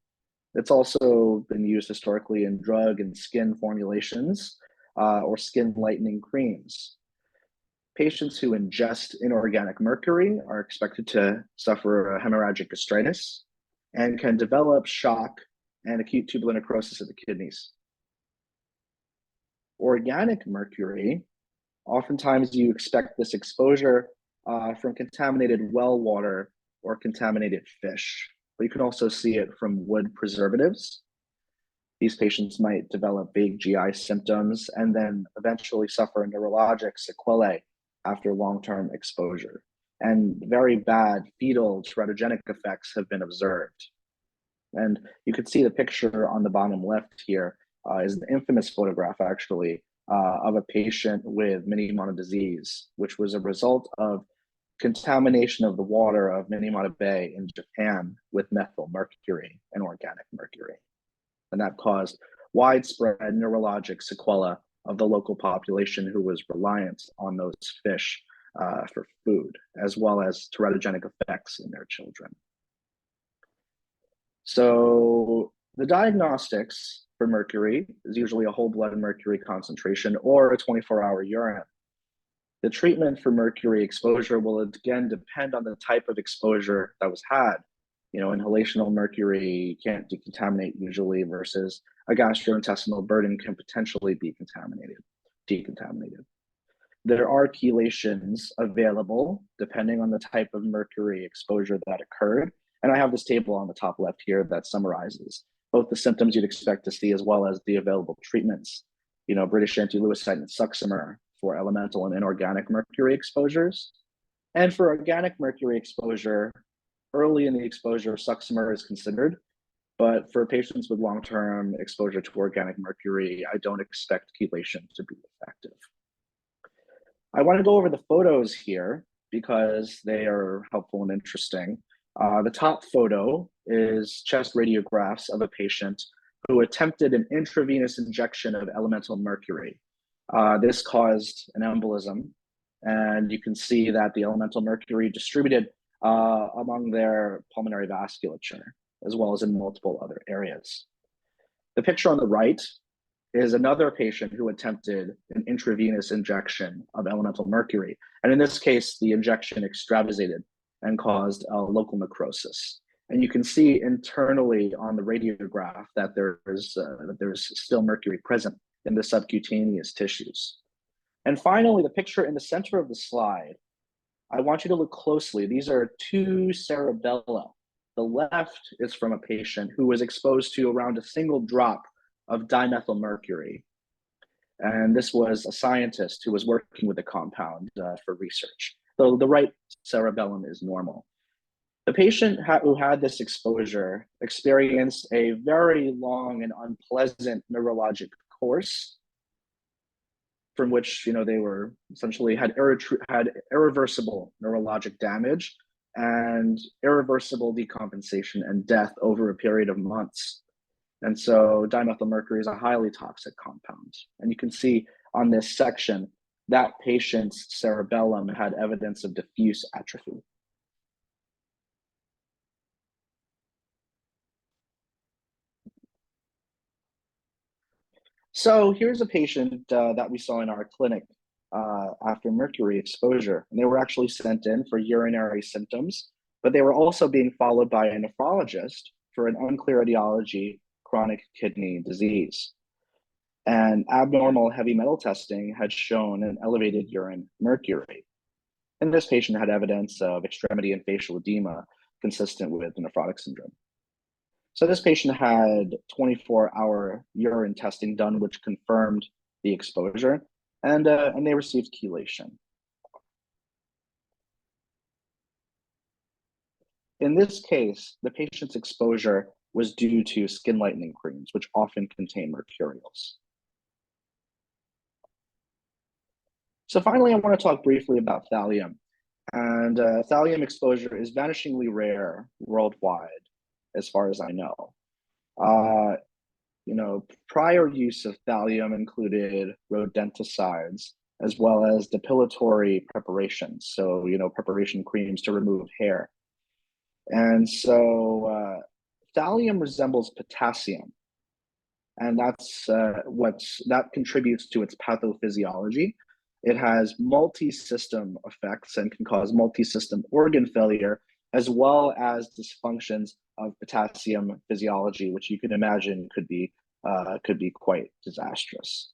It's also been used historically in drug and skin formulations or skin lightening creams. Patients who ingest inorganic mercury are expected to suffer hemorrhagic gastritis and can develop shock and acute tubular necrosis of the kidneys. organic mercury, oftentimes you expect this exposure from contaminated well water or contaminated fish, but you can also see it from wood preservatives. These patients might develop vague GI symptoms and then eventually suffer neurologic sequelae after long-term exposure. And very bad fetal teratogenic effects have been observed. And you can see the picture on the bottom left here is an infamous photograph, actually, of a patient with Minamata disease, which was a result of contamination of the water of Minamata Bay in Japan with methyl mercury and organic mercury. And that caused widespread neurologic sequelae of the local population who was reliant on those fish for food, as well as teratogenic effects in their children. So the diagnostics for mercury is usually a whole blood mercury concentration or a 24-hour urine. The treatment for mercury exposure will again depend on the type of exposure that was had. You know, inhalational mercury can't decontaminate usually versus a gastrointestinal burden can potentially be decontaminated. There are chelations available depending on the type of mercury exposure that occurred. And I have this table on the top left here that summarizes both the symptoms you'd expect to see as well as the available treatments. You know, British anti-leucite and succimer for elemental and inorganic mercury exposures. And for organic mercury exposure, early in the exposure, succimer is considered. But for patients with long-term exposure to organic mercury, I don't expect chelation to be effective. I want to go over the photos here because they are helpful and interesting. The top photo is chest radiographs of a patient who attempted an intravenous injection of elemental mercury. This caused an embolism, and you can see that the elemental mercury distributed among their pulmonary vasculature, as well as in multiple other areas. The picture on the right is another patient who attempted an intravenous injection of elemental mercury. And in this case, the injection extravasated and caused local necrosis. And you can see internally on the radiograph that there's still mercury present in the subcutaneous tissues. And finally, the picture in the center of the slide, I want you to look closely. These are two cerebella. The left is from a patient who was exposed to around a single drop of dimethyl mercury. And this was a scientist who was working with the compound for research. So the right cerebellum is normal. The patient who had this exposure experienced a very long and unpleasant neurologic course from which, you know, they were essentially had irreversible neurologic damage and irreversible decompensation and death over a period of months. And so dimethyl mercury is a highly toxic compound. And you can see on this section that patient's cerebellum had evidence of diffuse atrophy. So here's a patient that we saw in our clinic after mercury exposure. And they were actually sent in for urinary symptoms, but they were also being followed by a nephrologist for an unclear etiology chronic kidney disease. And abnormal heavy metal testing had shown an elevated urine mercury. And this patient had evidence of extremity and facial edema consistent with nephrotic syndrome. So this patient had 24-hour urine testing done, which confirmed the exposure, and they received chelation. In this case, the patient's exposure was due to skin lightening creams, which often contain mercurials. So finally, I want to talk briefly about thallium. And thallium exposure is vanishingly rare worldwide, as far as I know. You know, prior use of thallium included rodenticides, as well as depilatory preparations. So, you know, preparation creams to remove hair. And so thallium resembles potassium. And that's that contributes to its pathophysiology. It has multi-system effects and can cause multi-system organ failure, as well as dysfunctions of potassium physiology, which you can imagine could be quite disastrous.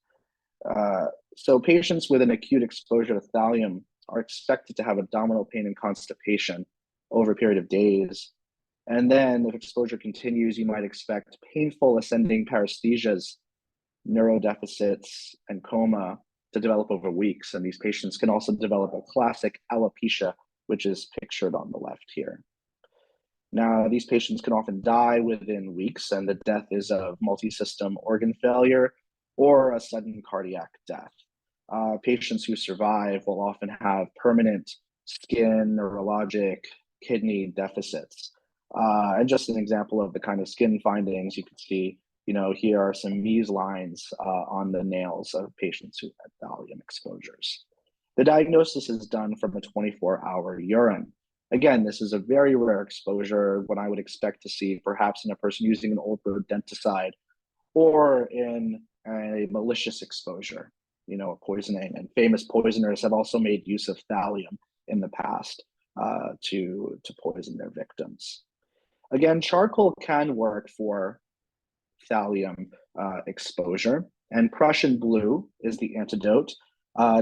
So patients with an acute exposure to thallium are expected to have abdominal pain and constipation over a period of days. And then if exposure continues, you might expect painful ascending paresthesias, neurodeficits, and coma to develop over weeks. And these patients can also develop a classic alopecia, which is pictured on the left here. Now, these patients can often die within weeks, and the death is of multi-system organ failure or a sudden cardiac death. Patients who survive will often have permanent skin, neurologic, kidney deficits. And just an example of the kind of skin findings you can see, here are some Mies lines on the nails of patients who had thallium exposures. The diagnosis is done from a 24-hour urine. Again, this is a very rare exposure, what I would expect to see perhaps in a person using an old rodenticide or in a malicious exposure, a poisoning. And famous poisoners have also made use of thallium in the past to poison their victims. Again, charcoal can work for thallium exposure, and Prussian blue is the antidote.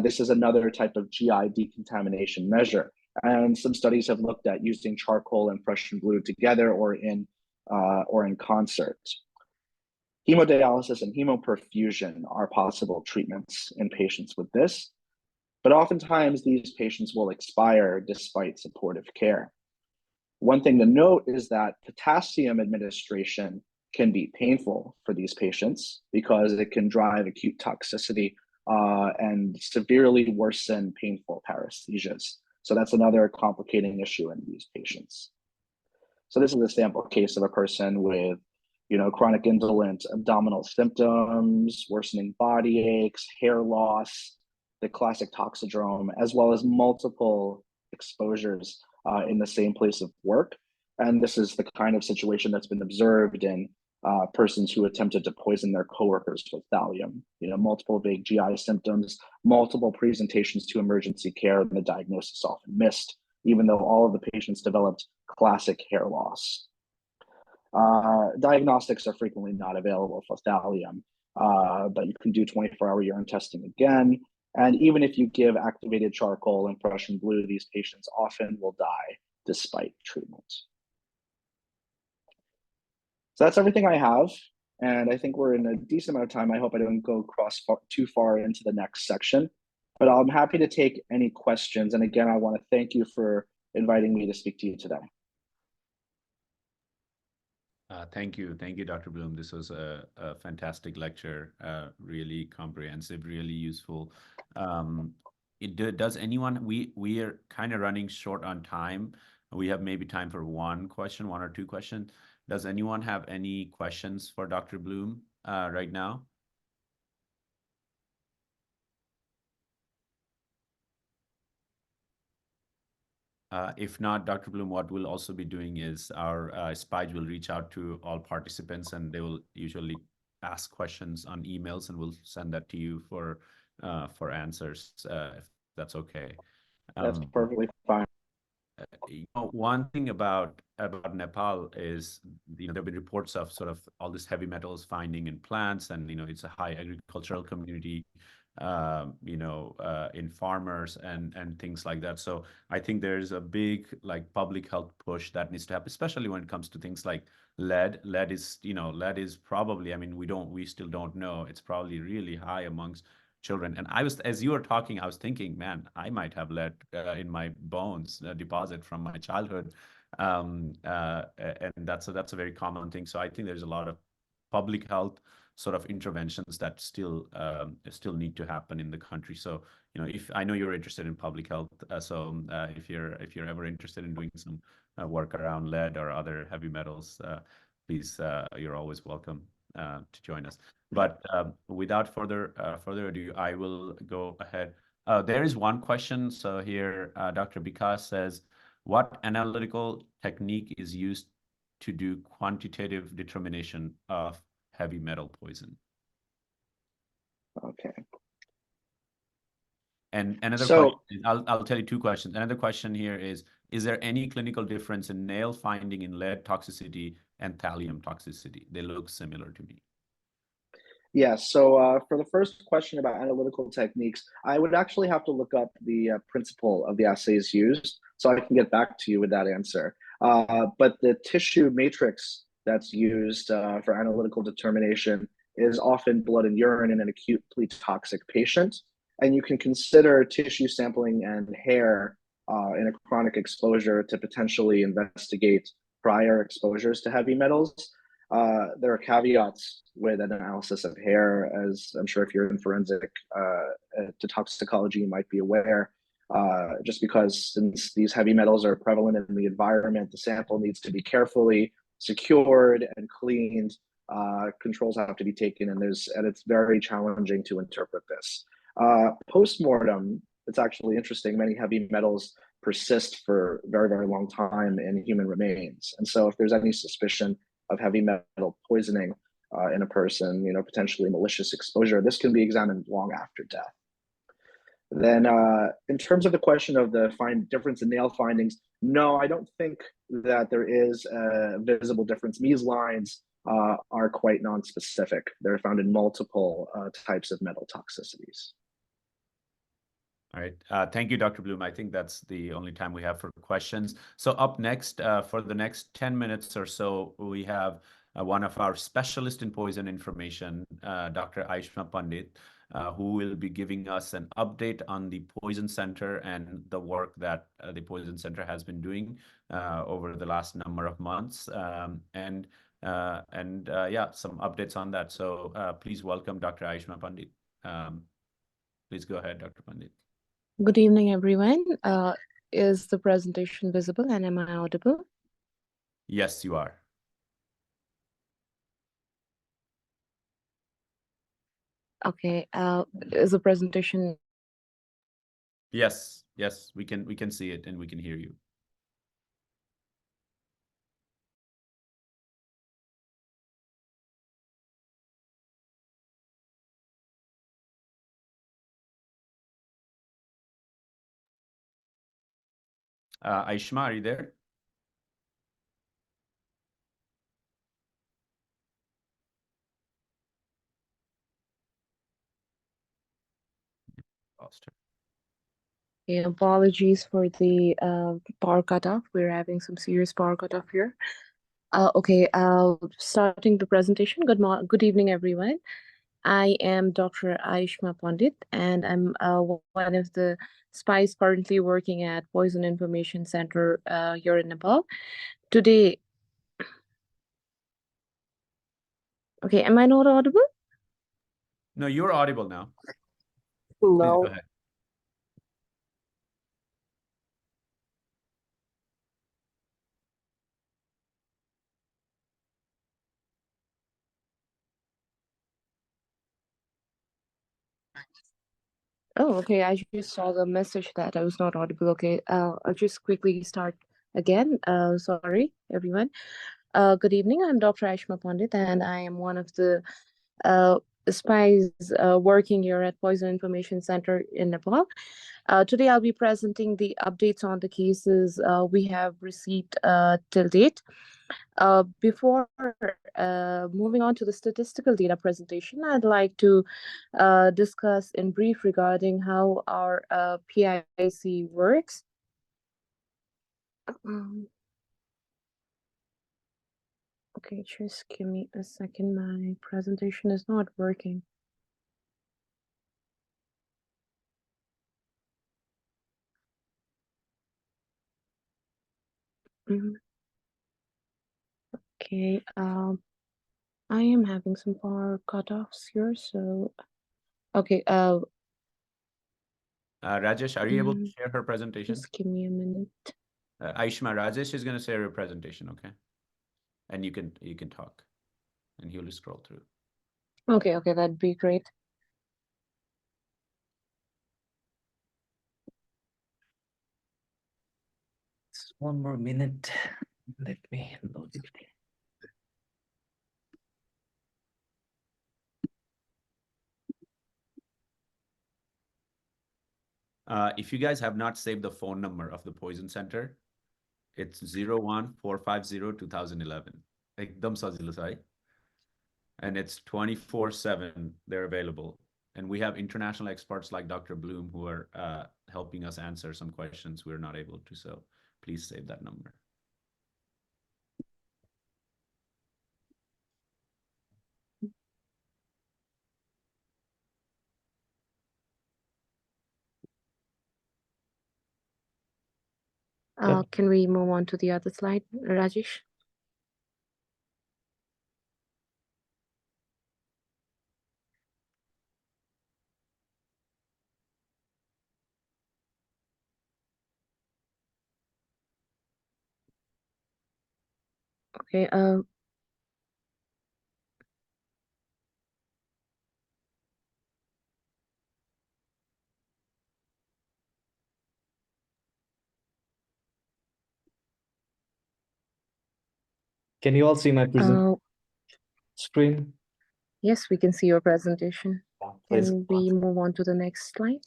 This is another type of GI decontamination measure. And some studies have looked at using charcoal and Prussian blue together or in concert. Hemodialysis and hemoperfusion are possible treatments in patients with this, but oftentimes these patients will expire despite supportive care. One thing to note is that potassium administration can be painful for these patients because it can drive acute toxicity and severely worsen painful paresthesias. So that's another complicating issue in these patients. So this is a sample case of a person with, chronic indolent abdominal symptoms, worsening body aches, hair loss, the classic toxidrome, as well as multiple exposures in the same place of work. And this is the kind of situation that's been observed in persons who attempted to poison their coworkers with thallium. Multiple vague GI symptoms, multiple presentations to emergency care, and the diagnosis often missed, even though all of the patients developed classic hair loss. Diagnostics are frequently not available for thallium, but you can do 24-hour urine testing again. And even if you give activated charcoal and Prussian blue, these patients often will die despite treatment. So that's everything I have. And I think we're in a decent amount of time. I hope I don't go too far into the next section, but I'm happy to take any questions. And again, I want to thank you for inviting me to speak to you today. Thank you, Dr. Bloom. This was a fantastic lecture, really comprehensive, really useful. Does anyone? We are kind of running short on time. We have maybe time for one or two questions. Does anyone have any questions for Dr. Bloom right now? If not, Dr. Bloom, what we'll also be doing is our SPIGE will reach out to all participants, and they will usually ask questions on emails, and we'll send that to you for answers, if that's okay. That's perfectly fine. One thing about Nepal is, there have been reports of sort of all this heavy metals finding in plants, and it's a high agricultural community, in farmers and things like that. So I think there's a big public health push that needs to happen, especially when it comes to things like lead. Lead is probably, we still don't know. It's probably really high amongst children. And as you were talking, I was thinking, man, I might have lead in my bones, deposit from my childhood. And that's a very common thing. So I think there's a lot of public health sort of interventions that still need to happen in the country. So, if I know you're interested in public health, so if you're ever interested in doing some work around lead or other heavy metals, please, you're always welcome to join us. But without further ado, I will go ahead. There is one question. So here, Dr. Bikas says, what analytical technique is used to do quantitative determination of heavy metal poison? Okay. And another question, I'll tell you two questions. Another question here is there any clinical difference in nail finding in lead toxicity and thallium toxicity? They look similar to me. Yes. So for the first question about analytical techniques, I would actually have to look up the principle of the assays used, so I can get back to you with that answer. But the tissue matrix that's used for analytical determination is often blood and urine in an acutely toxic patient. And you can consider tissue sampling and hair in a chronic exposure to potentially investigate prior exposures to heavy metals. There are caveats with an analysis of hair, as I'm sure if you're in forensic to toxicology, you might be aware. Just because since these heavy metals are prevalent in the environment, the sample needs to be carefully secured and cleaned. Controls have to be taken, and it's very challenging to interpret this. Post-mortem, it's actually interesting. Many heavy metals persist for a very, very long time in human remains. And so if there's any suspicion of heavy metal poisoning in a person, potentially malicious exposure, this can be examined long after death. Then in terms of the question of the difference in nail findings, no, I don't think that there is a visible difference. These lines are quite non-specific. They're found in multiple types of metal toxicities. All right. Thank you, Dr. Bloom. I think that's the only time we have for questions. So up next, for the next 10 minutes or so, we have one of our specialists in poison information, Dr. Ayushma Pandit, who will be giving us an update on the Poison Center and the work that the Poison Center has been doing over the last number of months. And yeah, some updates on that. So please welcome Dr. Ayushma Pandit. Please go ahead, Dr. Pandit. Good evening, everyone. Is the presentation visible and am I audible? Yes, you are. Okay. Is the presentation? Yes, we can see it and we can hear you. Ayushma, are you there? Lost her. Okay, apologies for the power cutoff. We're having some serious power cutoff here. Okay, starting the presentation. Good evening, everyone. I am Dr. Ayushma Pandit, and I'm one of the spies currently working at Poison Information Center here in Nepal. Today, okay, am I not audible? No, you're audible now. No. Please go ahead. Oh, okay. I just saw the message that I was not audible. Okay, I'll just quickly start again. Sorry, everyone. Good evening. I'm Dr. Ayushma Pandit, and I am one of the spies working here at Poison Information Center in Nepal. Today, I'll be presenting the updates on the cases we have received till date. Before moving on to the statistical data presentation, I'd like to discuss in brief regarding how our PIC works. Okay, just give me a second. My presentation is not working. Okay, I am having some power cutoffs here, so okay. Rajesh, are you able to share her presentation? Just give me a minute. Ayushma, Rajesh is going to share her presentation, okay? And you can talk, and he'll scroll through. Okay, that'd be great. Just one more minute. Let me load it. If you guys have not saved the phone number of the Poison Center, it's 01450-2011. Ekdam sajilo cha hai. and it's 24/7. They're available. And we have international experts like Dr. Bloom who are helping us answer some questions we're not able to. So please save that number. Can we move on to the other slide, Rajesh? Okay, Can you all see my present screen? yes, we can see your presentation. Please. Can we move on to the next slide?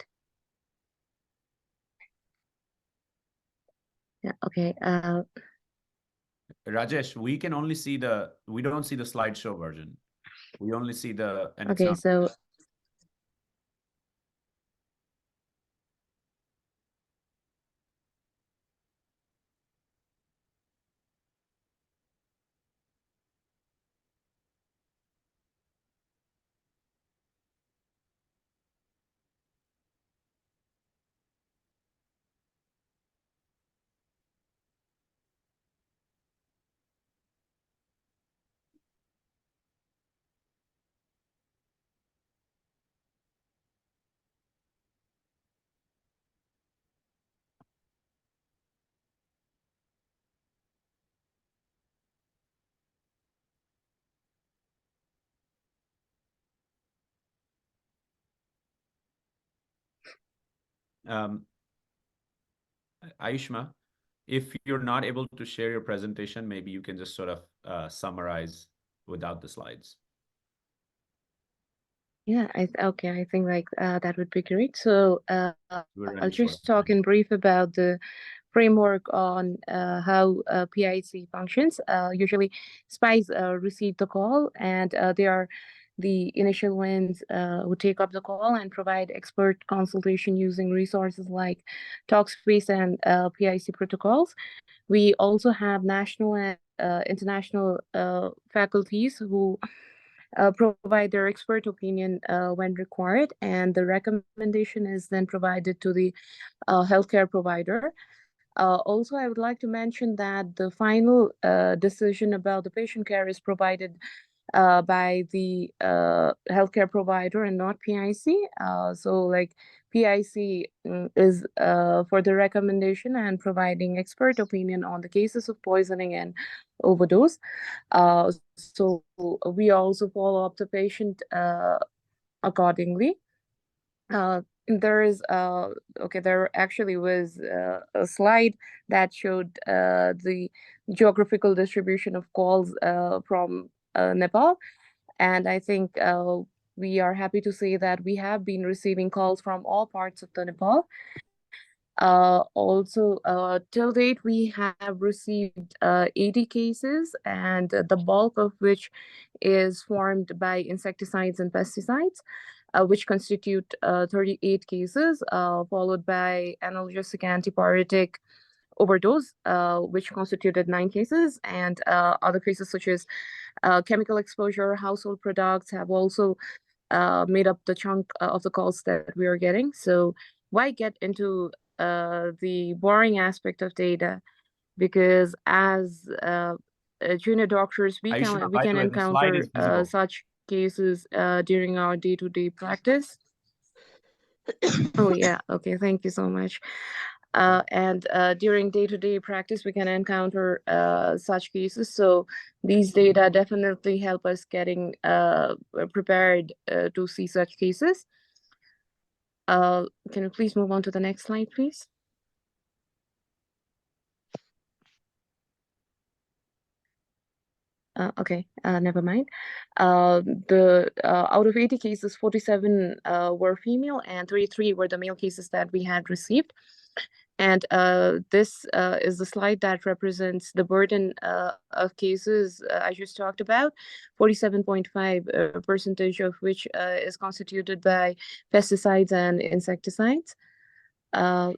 Yeah, okay. Rajesh, we can only see we don't see the slideshow version. We only see and it's Okay, not. so Ayushma, if you're not able to share your presentation, maybe you can just sort of summarize without the slides. yeah, okay, I think like that would be great. So We're I'll running short just of talk time. in brief about the framework on how PIC functions. Usually spies receive the call, and they are the initial ones who take up the call and provide expert consultation using resources like Talkspace and PIC protocols. We also have national and international faculties who provide their expert opinion when required, and the recommendation is then provided to the healthcare provider. Also, I would like to mention that the final decision about the patient care is provided by the healthcare provider and not PIC. So, like PIC is for the recommendation and providing expert opinion on the cases of poisoning and overdose. So we also follow up the patient accordingly. There actually was a slide that showed the geographical distribution of calls from Nepal, and I think we are happy to say that we have been receiving calls from all parts of the Nepal. Also, till date, we have received 80 cases, and the bulk of which is formed by insecticides and pesticides, which constitute 38 cases, followed by analgesic antipyretic overdose, which constituted 9 cases, and other cases such as chemical exposure, household products have also made up the chunk of the calls that we are getting. So why get into the boring aspect of data? Because as junior doctors, we Ayushma, we by can the way, the slide encounter is visible. such cases during our day-to-day practice. Oh yeah, okay, thank you so much. And during day-to-day practice, we can encounter such cases. So these data definitely help us getting prepared to see such cases. Can you please move on to the next slide, please? Okay, never mind. Out of 80 cases, 47 were female and 33 were the male cases that we had received. And this is the slide that represents the burden of cases I just talked about, 47.5% of which is constituted by pesticides and insecticides, among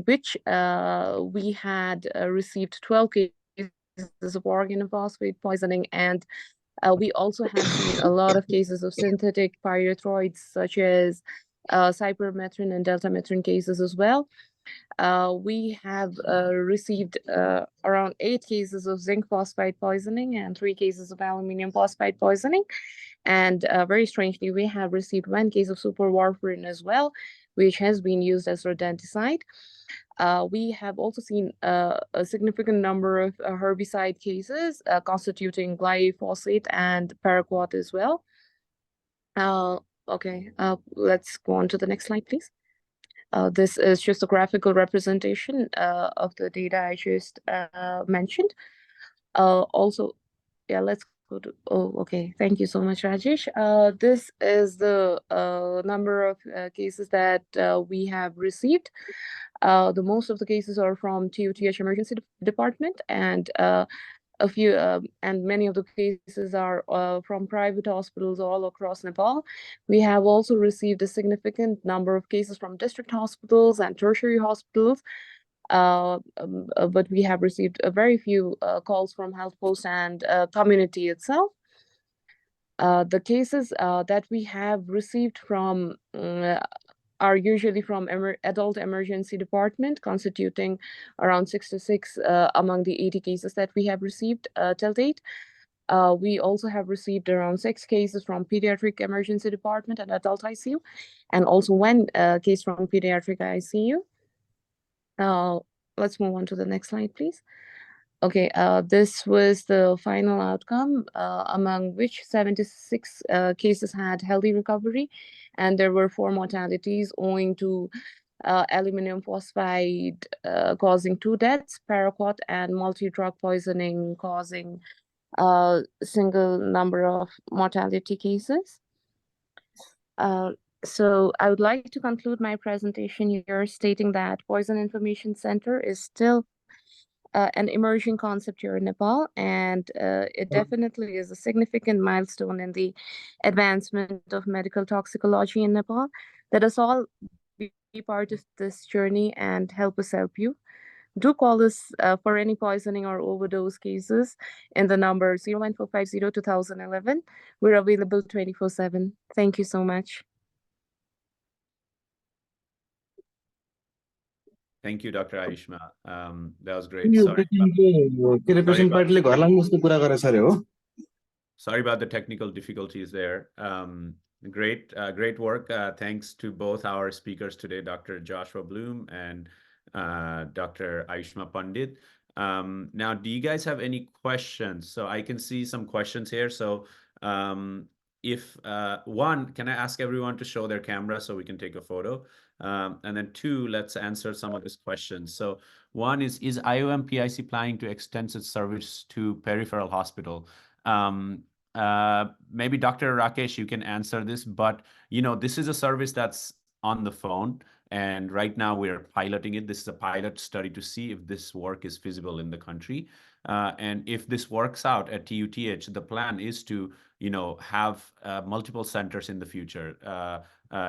which we had received 12 cases of organophosphate poisoning, and we also have seen a lot of cases of synthetic pyrethroids, such as cypermethrin and deltamethrin cases as well. We have received around 8 cases of zinc phosphide poisoning and 3 cases of aluminum phosphide poisoning. And very strangely, we have received 1 case of superwarfarin as well, which has been used as rodenticide. We have also seen a significant number of herbicide cases constituting glyphosate and paraquat as well. Okay, let's go on to the next slide, please. This is just a graphical representation of the data I just mentioned. Also, yeah, let's go to, okay, thank you so much, Rajesh. This is the number of cases that we have received. The most of the cases are from TUTH emergency department, and a few and many of the cases are from private hospitals all across Nepal. We have also received a significant number of cases from district hospitals and tertiary hospitals, but we have received a very few calls from health posts and community itself. The cases that we have received from are usually from adult emergency department, constituting around 66 among the 80 cases that we have received till date. We also have received around 6 cases from pediatric emergency department and adult ICU, and also 1 case from pediatric ICU. Let's move on to the next slide, please. Okay, this was the final outcome, among which 76 cases had healthy recovery, and there were 4 mortalities owing to aluminum phosphide causing 2 deaths, paraquat and multi-drug poisoning causing a single number of mortality cases. So I would like to conclude my presentation here stating that Poison Information Center is still an emerging concept here in Nepal, and it definitely is a significant milestone in the advancement of medical toxicology in Nepal. Let us all be part of this journey and help us help you. Do call us for any poisoning or overdose cases in the number 01450-2011. We're available 24/7. Thank you so much. Thank you, Dr. Ayushma. That was great. Sorry about the technical difficulties there. Great work. Thanks to both our speakers today, Dr. Joshua Bloom and Dr. Ayushma Pandit. Now, do you guys have any questions? So I can see some questions here. So if one, can I ask everyone to show their camera so we can take a photo? And then 2, let's answer some of these questions. So one is IOM PIC planning to extend its service to peripheral hospital? Maybe Dr. Rakesh, you can answer this, but this is a service that's on the phone, and right now we're piloting it. This is a pilot study to see if this work is feasible in the country. And if this works out at TUTH, the plan is to have multiple centers in the future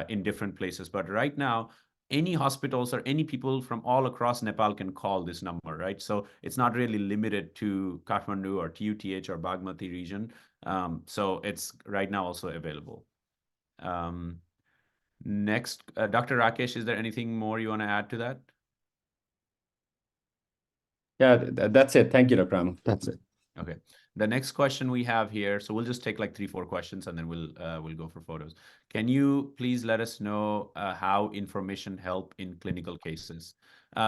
in different places. But right now, any hospitals or any people from all across Nepal can call this number, right? So it's not really limited to Kathmandu or TUTH or Bagmati region. So it's right now also available. Next, Dr. Rakesh, is there anything more you want to add to that? Yeah, that's it. Thank you, Dr. Ram. That's it. Okay. The next question we have here, so we'll just take like 3-4 questions and then we'll go for photos. Can you please let us know how information help in clinical cases?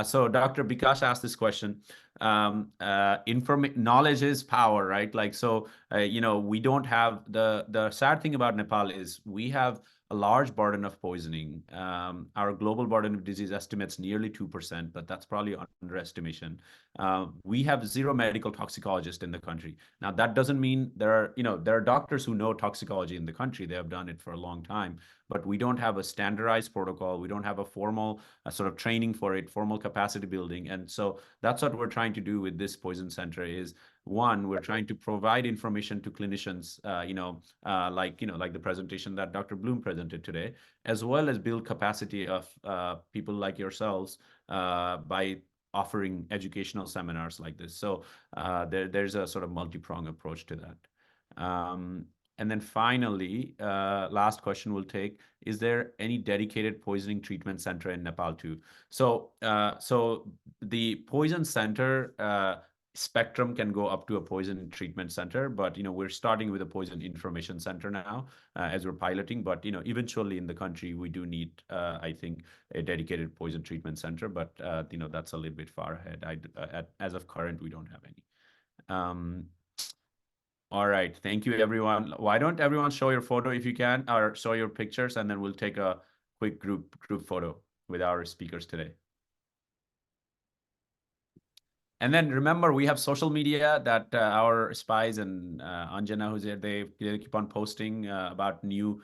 So Dr. Bikash asked this question. Knowledge is power, right? Like, so, we don't have the sad thing about Nepal is we have a large burden of poisoning. Our global burden of disease estimates nearly 2%, but that's probably underestimation. We have 0 medical toxicologists in the country. Now, that doesn't mean there are doctors who know toxicology in the country. They have done it for a long time, but we don't have a standardized protocol. We don't have a formal sort of training for it, formal capacity building. And so that's what we're trying to do with this poison center is, one, we're trying to provide information to clinicians, like the presentation that Dr. Bloom presented today, as well as build capacity of people like yourselves by offering educational seminars like this. So there's a sort of multi-pronged approach to that. And then finally, last question we'll take, is there any dedicated poisoning treatment center in Nepal too? So the poison center spectrum can go up to a poison treatment center, but we're starting with a poison information center now as we're piloting. But eventually in the country we do need, I think, a dedicated poison treatment center. But that's a little bit far ahead. As of current, we don't have any. All right, thank you everyone. Why don't everyone show your photo if you can, or show your pictures, and then we'll take a quick group photo with our speakers today. And then remember, we have social media that our spies and Anjana, who's here, they keep on posting about new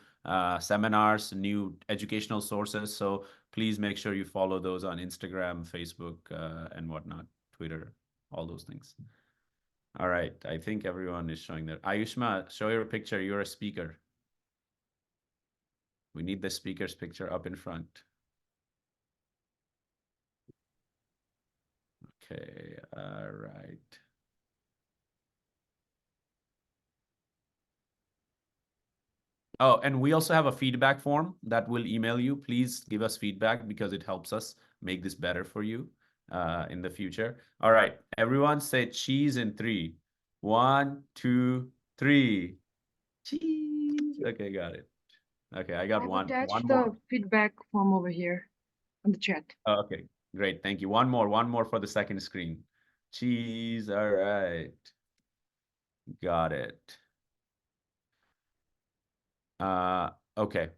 seminars, new educational sources. So please make sure you follow those on Instagram, Facebook, and whatnot, Twitter, all those things. All right, I think everyone is showing their. Ayushma, show your picture. You're a speaker. We need the speaker's picture up in front. Okay, all right. Oh, and we also have a feedback form that we'll email you. Please give us feedback because it helps us make this better for you in the future. All right, everyone say cheese in 3. 1, 2, 3. Cheese. Okay, got it. Okay, I got one more. Feedback form over here on the chat. Oh, okay, great. Thank you. One more for the second screen. Cheese. All right. Got it. Okay.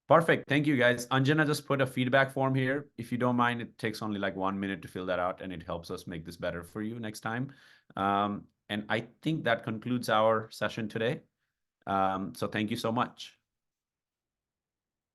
Perfect. Thank you, guys. Anjana just put a feedback form here. If you don't mind, it takes only like 1 minute to fill that out, and it helps us make this better for you next time. And I think that concludes our session today. So thank you so much.